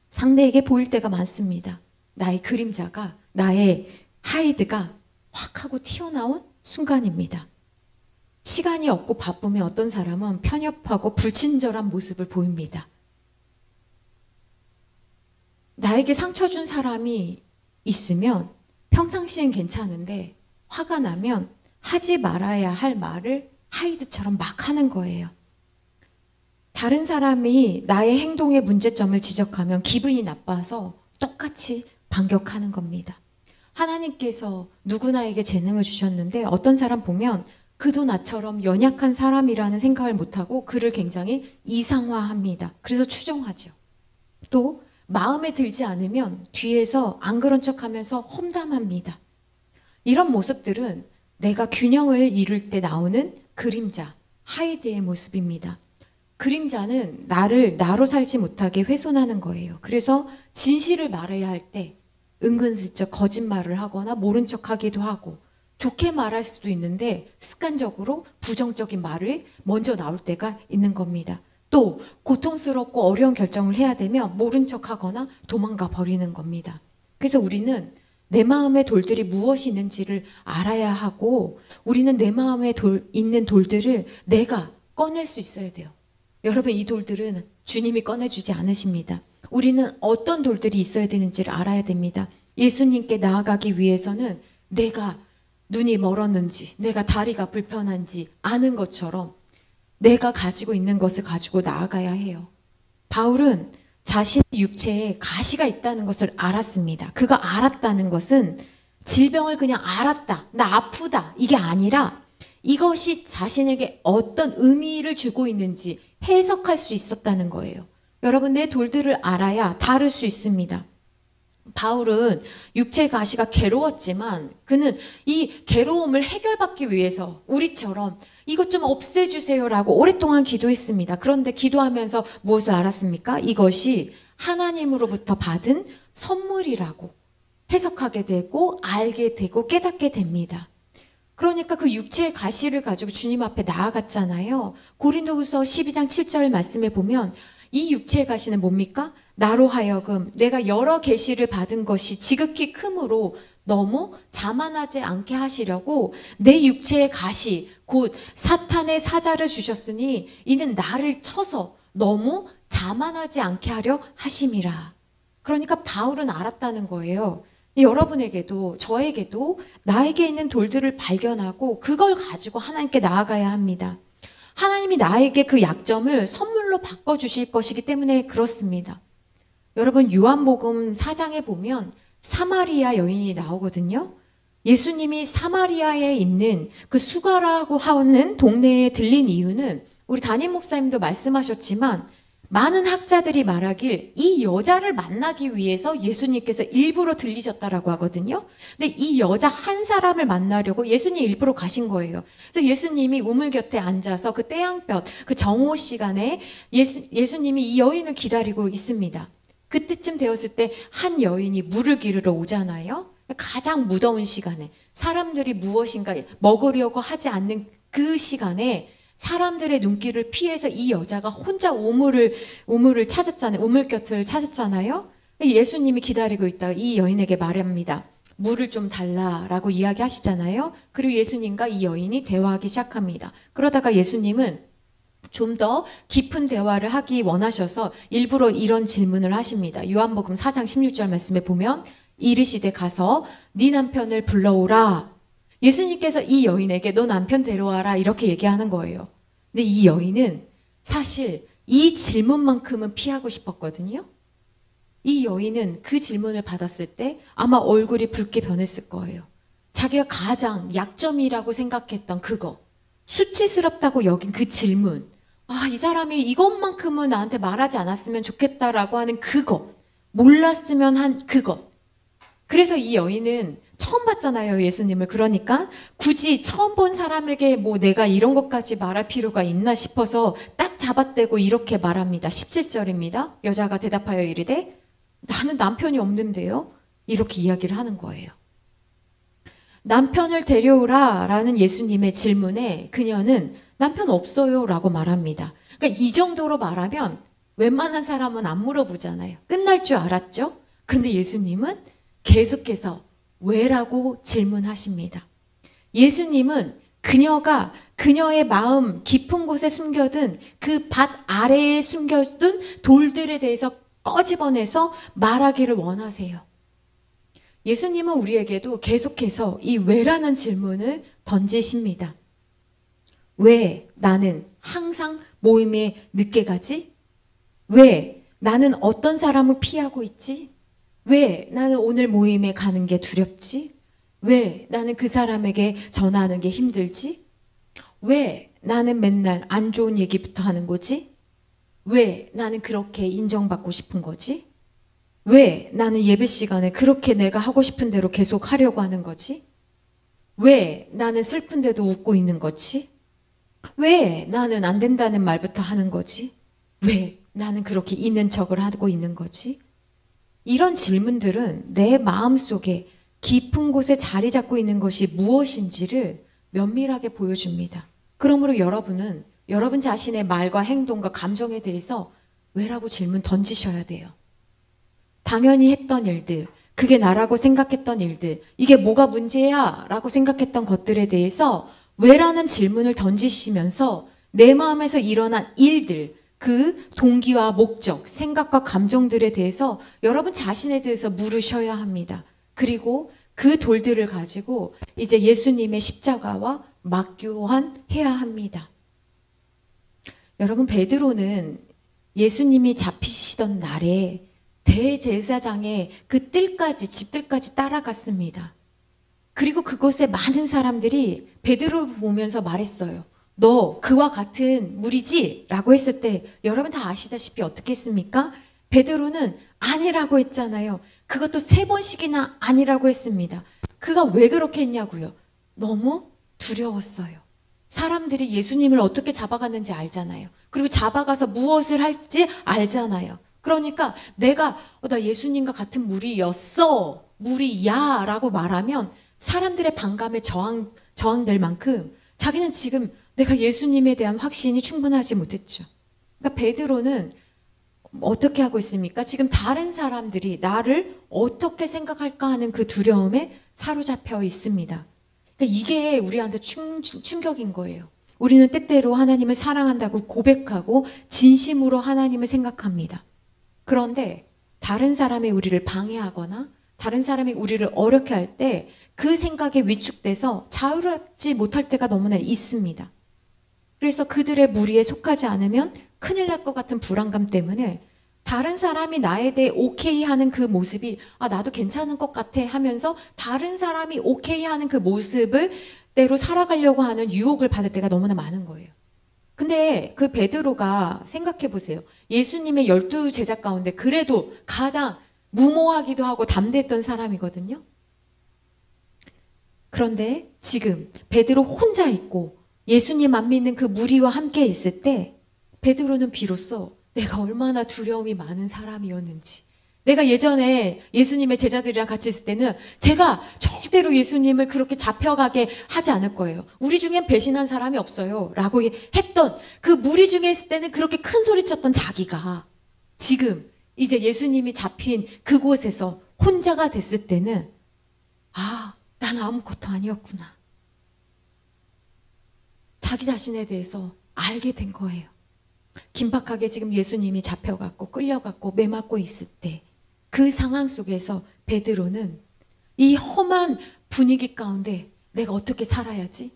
Speaker 1: 상대에게 보일 때가 많습니다. 나의 그림자가, 나의 하이드가 확 하고 튀어나온 순간입니다. 시간이 없고 바쁘면 어떤 사람은 편협하고 불친절한 모습을 보입니다. 나에게 상처 준 사람이 있으면 평상시엔 괜찮은데 화가 나면 하지 말아야 할 말을 하이드처럼 막 하는 거예요. 다른 사람이 나의 행동의 문제점을 지적하면 기분이 나빠서 똑같이 반격하는 겁니다. 하나님께서 누구나에게 재능을 주셨는데 어떤 사람 보면 그도 나처럼 연약한 사람이라는 생각을 못하고 그를 굉장히 이상화합니다. 그래서 추종하죠. 또 마음에 들지 않으면 뒤에서 안 그런 척하면서 험담합니다. 이런 모습들은 내가 균형을 이룰 때 나오는 그림자, 하이드의 모습입니다. 그림자는 나를 나로 살지 못하게 훼손하는 거예요. 그래서 진실을 말해야 할 때 은근슬쩍 거짓말을 하거나 모른 척하기도 하고 좋게 말할 수도 있는데 습관적으로 부정적인 말이 먼저 나올 때가 있는 겁니다. 또 고통스럽고 어려운 결정을 해야 되면 모른 척하거나 도망가 버리는 겁니다. 그래서 우리는 내 마음의 돌들이 무엇이 있는지를 알아야 하고 우리는 내 마음에 있는 돌들을 내가 꺼낼 수 있어야 돼요. 여러분 이 돌들은 주님이 꺼내주지 않으십니다. 우리는 어떤 돌들이 있어야 되는지를 알아야 됩니다. 예수님께 나아가기 위해서는 내가 눈이 멀었는지 내가 다리가 불편한지 아는 것처럼 내가 가지고 있는 것을 가지고 나아가야 해요. 바울은 자신의 육체에 가시가 있다는 것을 알았습니다. 그가 알았다는 것은 질병을 그냥 알았다, 나 아프다 이게 아니라 이것이 자신에게 어떤 의미를 주고 있는지 해석할 수 있었다는 거예요. 여러분 내 돌들을 알아야 다룰 수 있습니다. 바울은 육체의 가시가 괴로웠지만 그는 이 괴로움을 해결받기 위해서 우리처럼 이것 좀 없애주세요라고 오랫동안 기도했습니다. 그런데 기도하면서 무엇을 알았습니까? 이것이 하나님으로부터 받은 선물이라고 해석하게 되고 알게 되고 깨닫게 됩니다. 그러니까 그 육체의 가시를 가지고 주님 앞에 나아갔잖아요. 고린도후서 12장 7절 말씀에 보면 이 육체의 가시는 뭡니까? 나로 하여금 내가 여러 계시를 받은 것이 지극히 크므로 너무 자만하지 않게 하시려고 내 육체의 가시 곧 사탄의 사자를 주셨으니 이는 나를 쳐서 너무 자만하지 않게 하려 하심이라. 그러니까 바울은 알았다는 거예요. 여러분에게도 저에게도 나에게 있는 돌들을 발견하고 그걸 가지고 하나님께 나아가야 합니다. 하나님이 나에게 그 약점을 선물로 바꿔주실 것이기 때문에 그렇습니다. 여러분 요한복음 4장에 보면 사마리아 여인이 나오거든요. 예수님이 사마리아에 있는 그 수가라고 하는 동네에 들린 이유는 우리 담임 목사님도 말씀하셨지만 많은 학자들이 말하길 이 여자를 만나기 위해서 예수님께서 일부러 들리셨다라고 하거든요. 근데 이 여자 한 사람을 만나려고 예수님 일부러 가신 거예요. 그래서 예수님이 우물 곁에 앉아서 그 태양볕, 그 정오 시간에 예수님이 이 여인을 기다리고 있습니다. 그때쯤 되었을 때 한 여인이 물을 기르러 오잖아요. 가장 무더운 시간에 사람들이 무엇인가 먹으려고 하지 않는 그 시간에 사람들의 눈길을 피해서 이 여자가 혼자 우물을 찾았잖아요. 우물 곁을 찾았잖아요. 예수님이 기다리고 있다가 이 여인에게 말합니다. 물을 좀 달라라고 이야기하시잖아요. 그리고 예수님과 이 여인이 대화하기 시작합니다. 그러다가 예수님은 좀 더 깊은 대화를 하기 원하셔서 일부러 이런 질문을 하십니다. 요한복음 4장 16절 말씀에 보면 이르시되 가서 네 남편을 불러오라. 예수님께서 이 여인에게 너 남편 데려와라 이렇게 얘기하는 거예요. 근데 이 여인은 사실 이 질문만큼은 피하고 싶었거든요. 이 여인은 그 질문을 받았을 때 아마 얼굴이 붉게 변했을 거예요. 자기가 가장 약점이라고 생각했던 그거, 수치스럽다고 여긴 그 질문, 이 사람이 이것만큼은 나한테 말하지 않았으면 좋겠다라고 하는 그거, 몰랐으면 한 그거. 그래서 이 여인은 처음 봤잖아요, 예수님을. 그러니까 굳이 처음 본 사람에게 뭐 내가 이런 것까지 말할 필요가 있나 싶어서 딱 잡아떼고 이렇게 말합니다. 17절입니다. 여자가 대답하여 이르되 나는 남편이 없는데요. 이렇게 이야기를 하는 거예요. 남편을 데려오라 라는 예수님의 질문에 그녀는 남편 없어요 라고 말합니다. 그러니까 이 정도로 말하면 웬만한 사람은 안 물어보잖아요. 끝날 줄 알았죠? 근데 예수님은 계속해서 왜라고 질문하십니다. 예수님은 그녀가 그녀의 마음 깊은 곳에 숨겨둔 그 밭 아래에 숨겨둔 돌들에 대해서 꺼집어내서 말하기를 원하세요. 예수님은 우리에게도 계속해서 이 왜라는 질문을 던지십니다. 왜 나는 항상 모임에 늦게 가지? 왜 나는 어떤 사람을 피하고 있지? 왜 나는 오늘 모임에 가는 게 두렵지? 왜 나는 그 사람에게 전화하는 게 힘들지? 왜 나는 맨날 안 좋은 얘기부터 하는 거지? 왜 나는 그렇게 인정받고 싶은 거지? 왜 나는 예배 시간에 그렇게 내가 하고 싶은 대로 계속 하려고 하는 거지? 왜 나는 슬픈데도 웃고 있는 거지? 왜 나는 안 된다는 말부터 하는 거지? 왜 나는 그렇게 있는 척을 하고 있는 거지? 이런 질문들은 내 마음속에 깊은 곳에 자리 잡고 있는 것이 무엇인지를 면밀하게 보여줍니다. 그러므로 여러분은 여러분 자신의 말과 행동과 감정에 대해서 왜라고 질문 던지셔야 돼요. 당연히 했던 일들, 그게 나라고 생각했던 일들, 이게 뭐가 문제야 라고 생각했던 것들에 대해서 왜라는 질문을 던지시면서 내 마음에서 일어난 일들, 그 동기와 목적, 생각과 감정들에 대해서 여러분 자신에 대해서 물으셔야 합니다. 그리고 그 돌들을 가지고 이제 예수님의 십자가와 맞교환해야 합니다. 여러분, 베드로는 예수님이 잡히시던 날에 대제사장의 그 뜰까지, 집들까지 따라갔습니다. 그리고 그곳에 많은 사람들이 베드로를 보면서 말했어요. 너 그와 같은 무리지? 라고 했을 때 여러분 다 아시다시피 어떻게 했습니까? 베드로는 아니라고 했잖아요. 그것도 3번씩이나 아니라고 했습니다. 그가 왜 그렇게 했냐고요? 너무 두려웠어요. 사람들이 예수님을 어떻게 잡아갔는지 알잖아요. 그리고 잡아가서 무엇을 할지 알잖아요. 그러니까 내가 나 예수님과 같은 무리였어, 무리야 라고 말하면 사람들의 반감에 저항될 만큼 자기는 지금 내가 예수님에 대한 확신이 충분하지 못했죠. 그러니까 베드로는 어떻게 하고 있습니까? 지금 다른 사람들이 나를 어떻게 생각할까 하는 그 두려움에 사로잡혀 있습니다. 그러니까 이게 우리한테 충격인 거예요. 우리는 때때로 하나님을 사랑한다고 고백하고 진심으로 하나님을 생각합니다. 그런데 다른 사람이 우리를 방해하거나 다른 사람이 우리를 어렵게 할 때 그 생각에 위축돼서 자유롭지 못할 때가 너무나 있습니다. 그래서 그들의 무리에 속하지 않으면 큰일 날 것 같은 불안감 때문에 다른 사람이 나에 대해 오케이 하는 그 모습이 나도 괜찮은 것 같아 하면서 다른 사람이 오케이 하는 그 모습을 대로 살아가려고 하는 유혹을 받을 때가 너무나 많은 거예요. 근데 그 베드로가 생각해 보세요. 예수님의 12제자 가운데 그래도 가장 무모하기도 하고 담대했던 사람이거든요. 그런데 지금 베드로 혼자 있고 예수님 안 믿는 그 무리와 함께 있을 때 베드로는 비로소 내가 얼마나 두려움이 많은 사람이었는지, 내가 예전에 예수님의 제자들이랑 같이 있을 때는 제가 절대로 예수님을 그렇게 잡혀가게 하지 않을 거예요. 우리 중엔 배신한 사람이 없어요 라고 했던 그 무리 중에 있을 때는 그렇게 큰 소리 쳤던 자기가 지금 이제 예수님이 잡힌 그곳에서 혼자가 됐을 때는 난 아무것도 아니었구나. 자기 자신에 대해서 알게 된 거예요. 긴박하게 지금 예수님이 잡혀갔고 끌려갔고 매맞고 있을 때 그 상황 속에서 베드로는 이 험한 분위기 가운데 내가 어떻게 살아야지?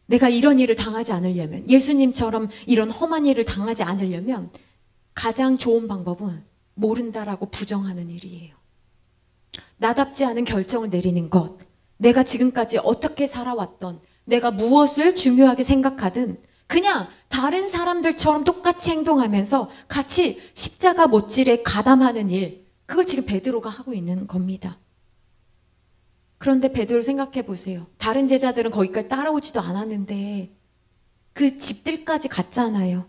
Speaker 1: 내가 이런 일을 당하지 않으려면, 예수님처럼 이런 험한 일을 당하지 않으려면 가장 좋은 방법은 모른다라고 부정하는 일이에요. 나답지 않은 결정을 내리는 것, 내가 지금까지 어떻게 살아왔던, 내가 무엇을 중요하게 생각하든 그냥 다른 사람들처럼 똑같이 행동하면서 같이 십자가 못질에 가담하는 일, 그걸 지금 베드로가 하고 있는 겁니다. 그런데 베드로 생각해 보세요. 다른 제자들은 거기까지 따라오지도 않았는데 그 집들까지 갔잖아요.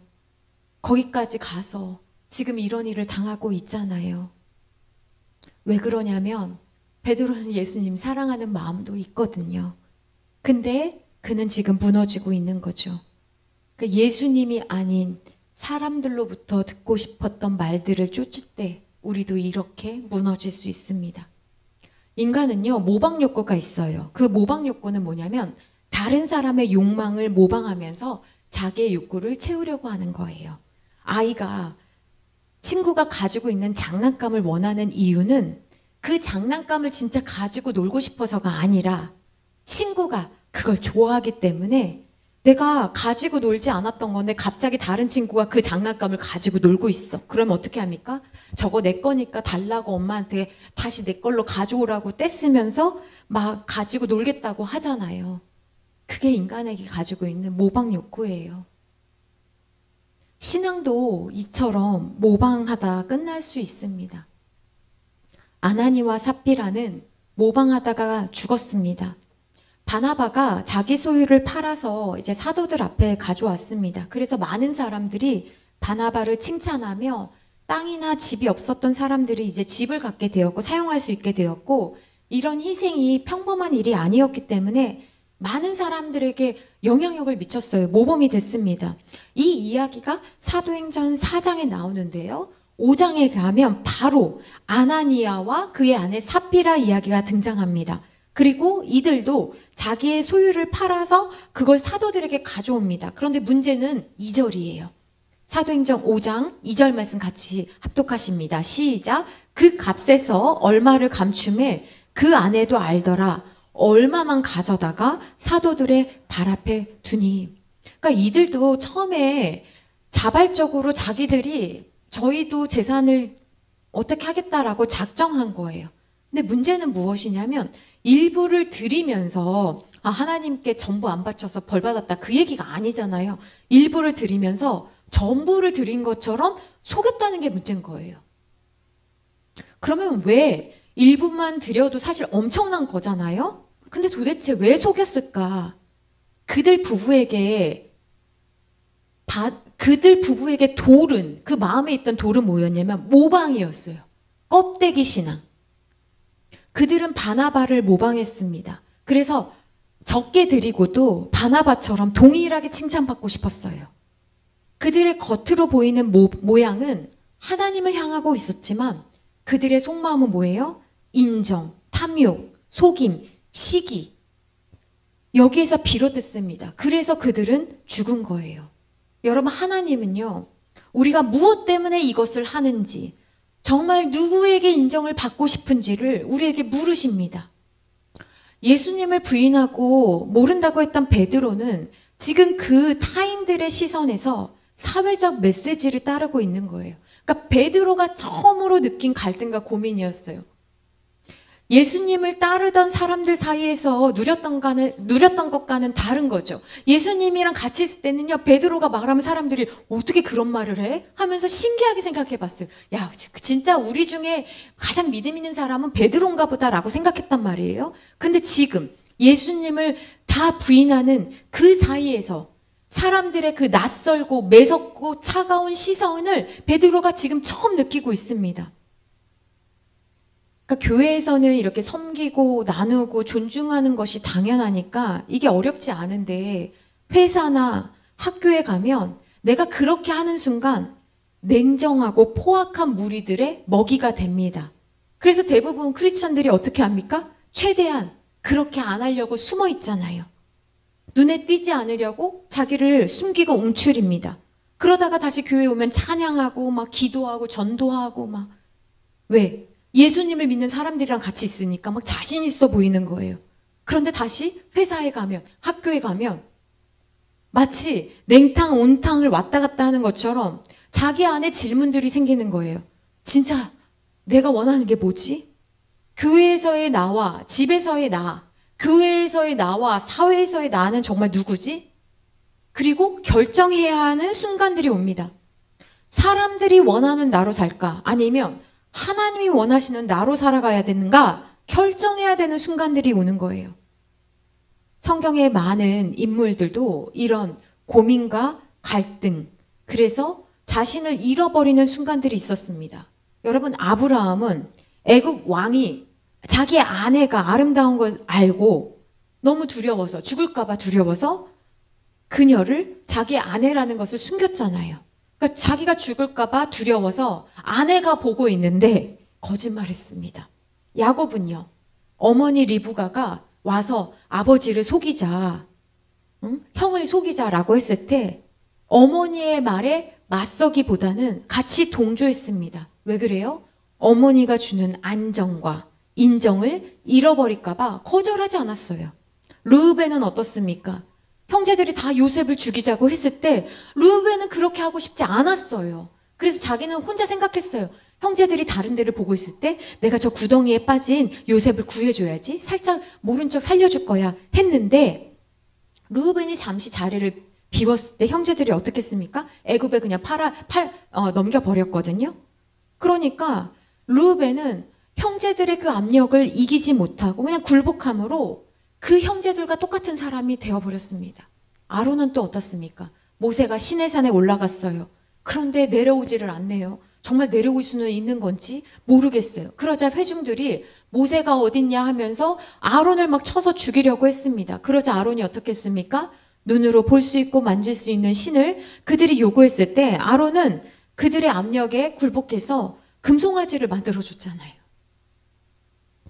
Speaker 1: 거기까지 가서 지금 이런 일을 당하고 있잖아요. 왜 그러냐면 베드로는 예수님 사랑하는 마음도 있거든요. 근데 그는 지금 무너지고 있는 거죠. 그러니까 예수님이 아닌 사람들로부터 듣고 싶었던 말들을 쫓을 때 우리도 이렇게 무너질 수 있습니다. 인간은요, 모방 욕구가 있어요. 그 모방 욕구는 뭐냐면 다른 사람의 욕망을 모방하면서 자기의 욕구를 채우려고 하는 거예요. 아이가 친구가 가지고 있는 장난감을 원하는 이유는 그 장난감을 진짜 가지고 놀고 싶어서가 아니라 친구가 그걸 좋아하기 때문에, 내가 가지고 놀지 않았던 건데 갑자기 다른 친구가 그 장난감을 가지고 놀고 있어. 그러면 어떻게 합니까? 저거 내 거니까 달라고 엄마한테 다시 내 걸로 가져오라고 떼쓰면서 막 가지고 놀겠다고 하잖아요. 그게 인간에게 가지고 있는 모방 욕구예요. 신앙도 이처럼 모방하다 끝날 수 있습니다. 아나니와 삽비라는 모방하다가 죽었습니다. 바나바가 자기 소유를 팔아서 이제 사도들 앞에 가져왔습니다. 그래서 많은 사람들이 바나바를 칭찬하며 땅이나 집이 없었던 사람들이 이제 집을 갖게 되었고 사용할 수 있게 되었고, 이런 희생이 평범한 일이 아니었기 때문에 많은 사람들에게 영향력을 미쳤어요. 모범이 됐습니다. 이 이야기가 사도행전 4장에 나오는데요. 5장에 가면 바로 아나니아와 그의 아내 삽비라 이야기가 등장합니다. 그리고 이들도 자기의 소유를 팔아서 그걸 사도들에게 가져옵니다. 그런데 문제는 2절이에요. 사도행전 5장 2절 말씀 같이 합독하십니다. 시작. 그 값에서 얼마를 감춤해 그 아내도 알더라. 얼마만 가져다가 사도들의 발 앞에 두니. 그러니까 이들도 처음에 자발적으로 자기들이 저희도 재산을 어떻게 하겠다라고 작정한 거예요. 근데 문제는 무엇이냐면 일부를 드리면서 하나님께 전부 안 바쳐서 벌 받았다, 그 얘기가 아니잖아요. 일부를 드리면서 전부를 드린 것처럼 속였다는 게 문제인 거예요. 그러면 왜 일부만 드려도 사실 엄청난 거잖아요. 근데 도대체 왜 속였을까? 그들 부부에게 돌은, 그 마음에 있던 돌은 뭐였냐면 모방이었어요. 껍데기 신앙. 그들은 바나바를 모방했습니다. 그래서 적게 드리고도 바나바처럼 동일하게 칭찬받고 싶었어요. 그들의 겉으로 보이는 모양은 하나님을 향하고 있었지만 그들의 속마음은 뭐예요? 인정, 탐욕, 속임, 시기. 여기에서 비롯됐습니다. 그래서 그들은 죽은 거예요. 여러분, 하나님은요, 우리가 무엇 때문에 이것을 하는지, 정말 누구에게 인정을 받고 싶은지를 우리에게 물으십니다. 예수님을 부인하고 모른다고 했던 베드로는 지금 그 타인들의 시선에서 사회적 메시지를 따르고 있는 거예요. 그러니까 베드로가 처음으로 느낀 갈등과 고민이었어요. 예수님을 따르던 사람들 사이에서 누렸던 것과는 다른 거죠. 예수님이랑 같이 있을 때는요, 베드로가 말하면 사람들이 어떻게 그런 말을 해? 하면서 신기하게 생각해 봤어요. 야, 진짜 우리 중에 가장 믿음 있는 사람은 베드로인가 보다라고 생각했단 말이에요. 근데 지금 예수님을 다 부인하는 그 사이에서 사람들의 그 낯설고 매섭고 차가운 시선을 베드로가 지금 처음 느끼고 있습니다. 그러니까 교회에서는 이렇게 섬기고 나누고 존중하는 것이 당연하니까 이게 어렵지 않은데, 회사나 학교에 가면 내가 그렇게 하는 순간 냉정하고 포악한 무리들의 먹이가 됩니다. 그래서 대부분 크리스찬들이 어떻게 합니까? 최대한 그렇게 안 하려고 숨어 있잖아요. 눈에 띄지 않으려고 자기를 숨기고 움츠립니다. 그러다가 다시 교회에 오면 찬양하고 막 기도하고 전도하고 막. 왜? 예수님을 믿는 사람들이랑 같이 있으니까 막 자신 있어 보이는 거예요. 그런데 다시 회사에 가면, 학교에 가면 마치 냉탕, 온탕을 왔다 갔다 하는 것처럼 자기 안에 질문들이 생기는 거예요. 진짜 내가 원하는 게 뭐지? 교회에서의 나와 집에서의 나, 교회에서의 나와 사회에서의 나는 정말 누구지? 그리고 결정해야 하는 순간들이 옵니다. 사람들이 원하는 나로 살까? 아니면 하나님이 원하시는 나로 살아가야 되는가? 결정해야 되는 순간들이 오는 거예요. 성경의 많은 인물들도 이런 고민과 갈등, 그래서 자신을 잃어버리는 순간들이 있었습니다. 여러분, 아브라함은 애굽 왕이 자기 아내가 아름다운 걸 알고 너무 두려워서, 죽을까 봐 두려워서 그녀를 자기 아내라는 것을 숨겼잖아요. 그러니까 자기가 죽을까 봐 두려워서 아내가 보고 있는데 거짓말했습니다. 야곱은요, 어머니 리브가가 와서 아버지를 속이자, 형을 속이자라고 했을 때 어머니의 말에 맞서기보다는 같이 동조했습니다. 왜 그래요? 어머니가 주는 안정과 인정을 잃어버릴까 봐 거절하지 않았어요. 르우벤은 어떻습니까? 형제들이 다 요셉을 죽이자고 했을 때 르우벤은 그렇게 하고 싶지 않았어요. 그래서 자기는 혼자 생각했어요. 형제들이 다른 데를 보고 있을 때 내가 저 구덩이에 빠진 요셉을 구해줘야지, 살짝 모른 척 살려줄 거야 했는데, 르우벤이 잠시 자리를 비웠을 때 형제들이 어떻게 했습니까? 애굽에 그냥 넘겨버렸거든요. 그러니까 르우벤은 형제들의 그 압력을 이기지 못하고 그냥 굴복함으로 그 형제들과 똑같은 사람이 되어버렸습니다. 아론은 또 어떻습니까? 모세가 시내산에 올라갔어요. 그런데 내려오지를 않네요. 정말 내려올 수는 있는 건지 모르겠어요. 그러자 회중들이 모세가 어딨냐 하면서 아론을 막 쳐서 죽이려고 했습니다. 그러자 아론이 어떻게 했습니까? 눈으로 볼 수 있고 만질 수 있는 신을 그들이 요구했을 때 아론은 그들의 압력에 굴복해서 금송아지를 만들어줬잖아요.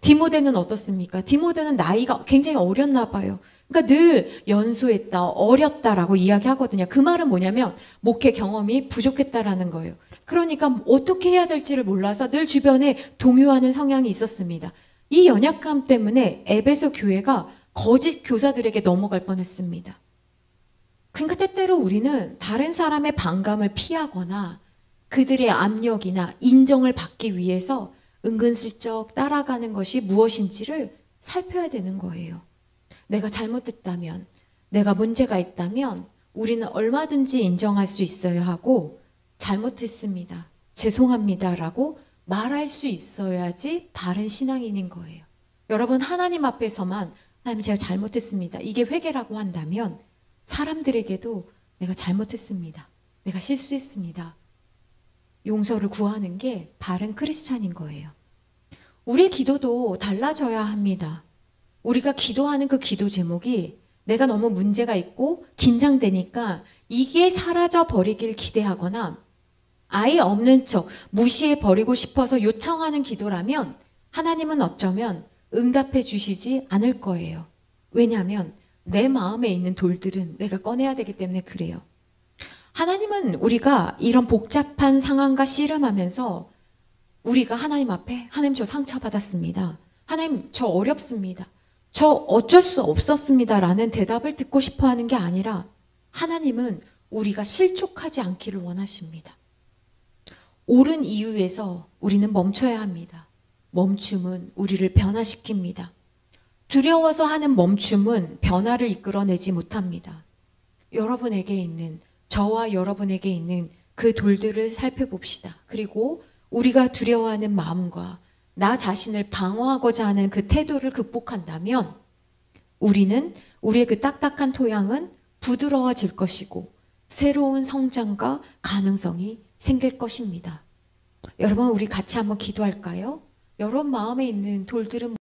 Speaker 1: 디모데는 어떻습니까? 디모데는 나이가 굉장히 어렸나 봐요. 그러니까 늘 연소했다, 어렸다라고 이야기하거든요. 그 말은 뭐냐면 목회 경험이 부족했다라는 거예요. 그러니까 어떻게 해야 될지를 몰라서 늘 주변에 동요하는 성향이 있었습니다. 이 연약함 때문에 에베소 교회가 거짓 교사들에게 넘어갈 뻔했습니다. 그러니까 때때로 우리는 다른 사람의 반감을 피하거나 그들의 압력이나 인정을 받기 위해서 은근슬쩍 따라가는 것이 무엇인지를 살펴야 되는 거예요. 내가 잘못했다면, 내가 문제가 있다면 우리는 얼마든지 인정할 수 있어야 하고, 잘못했습니다, 죄송합니다 라고 말할 수 있어야지 바른 신앙인인 거예요. 여러분, 하나님 앞에서만 하나님 제가 잘못했습니다, 이게 회개라고 한다면 사람들에게도 내가 잘못했습니다, 내가 실수했습니다, 용서를 구하는 게 바른 크리스찬인 거예요. 우리의 기도도 달라져야 합니다. 우리가 기도하는 그 기도 제목이 내가 너무 문제가 있고 긴장되니까 이게 사라져 버리길 기대하거나 아예 없는 척 무시해 버리고 싶어서 요청하는 기도라면 하나님은 어쩌면 응답해 주시지 않을 거예요. 왜냐하면 내 마음에 있는 돌들은 내가 꺼내야 되기 때문에 그래요. 하나님은 우리가 이런 복잡한 상황과 씨름하면서 우리가 하나님 앞에 하나님 저 상처받았습니다, 하나님 저 어렵습니다, 저 어쩔 수 없었습니다 라는 대답을 듣고 싶어 하는 게 아니라 하나님은 우리가 실족하지 않기를 원하십니다. 옳은 이유에서 우리는 멈춰야 합니다. 멈춤은 우리를 변화시킵니다. 두려워서 하는 멈춤은 변화를 이끌어내지 못합니다. 여러분에게 있는, 저와 여러분에게 있는 그 돌들을 살펴봅시다. 그리고 우리가 두려워하는 마음과 나 자신을 방어하고자 하는 그 태도를 극복한다면 우리는, 우리의 그 딱딱한 토양은 부드러워질 것이고 새로운 성장과 가능성이 생길 것입니다. 여러분, 우리 같이 한번 기도할까요? 여러분 마음에 있는 돌들은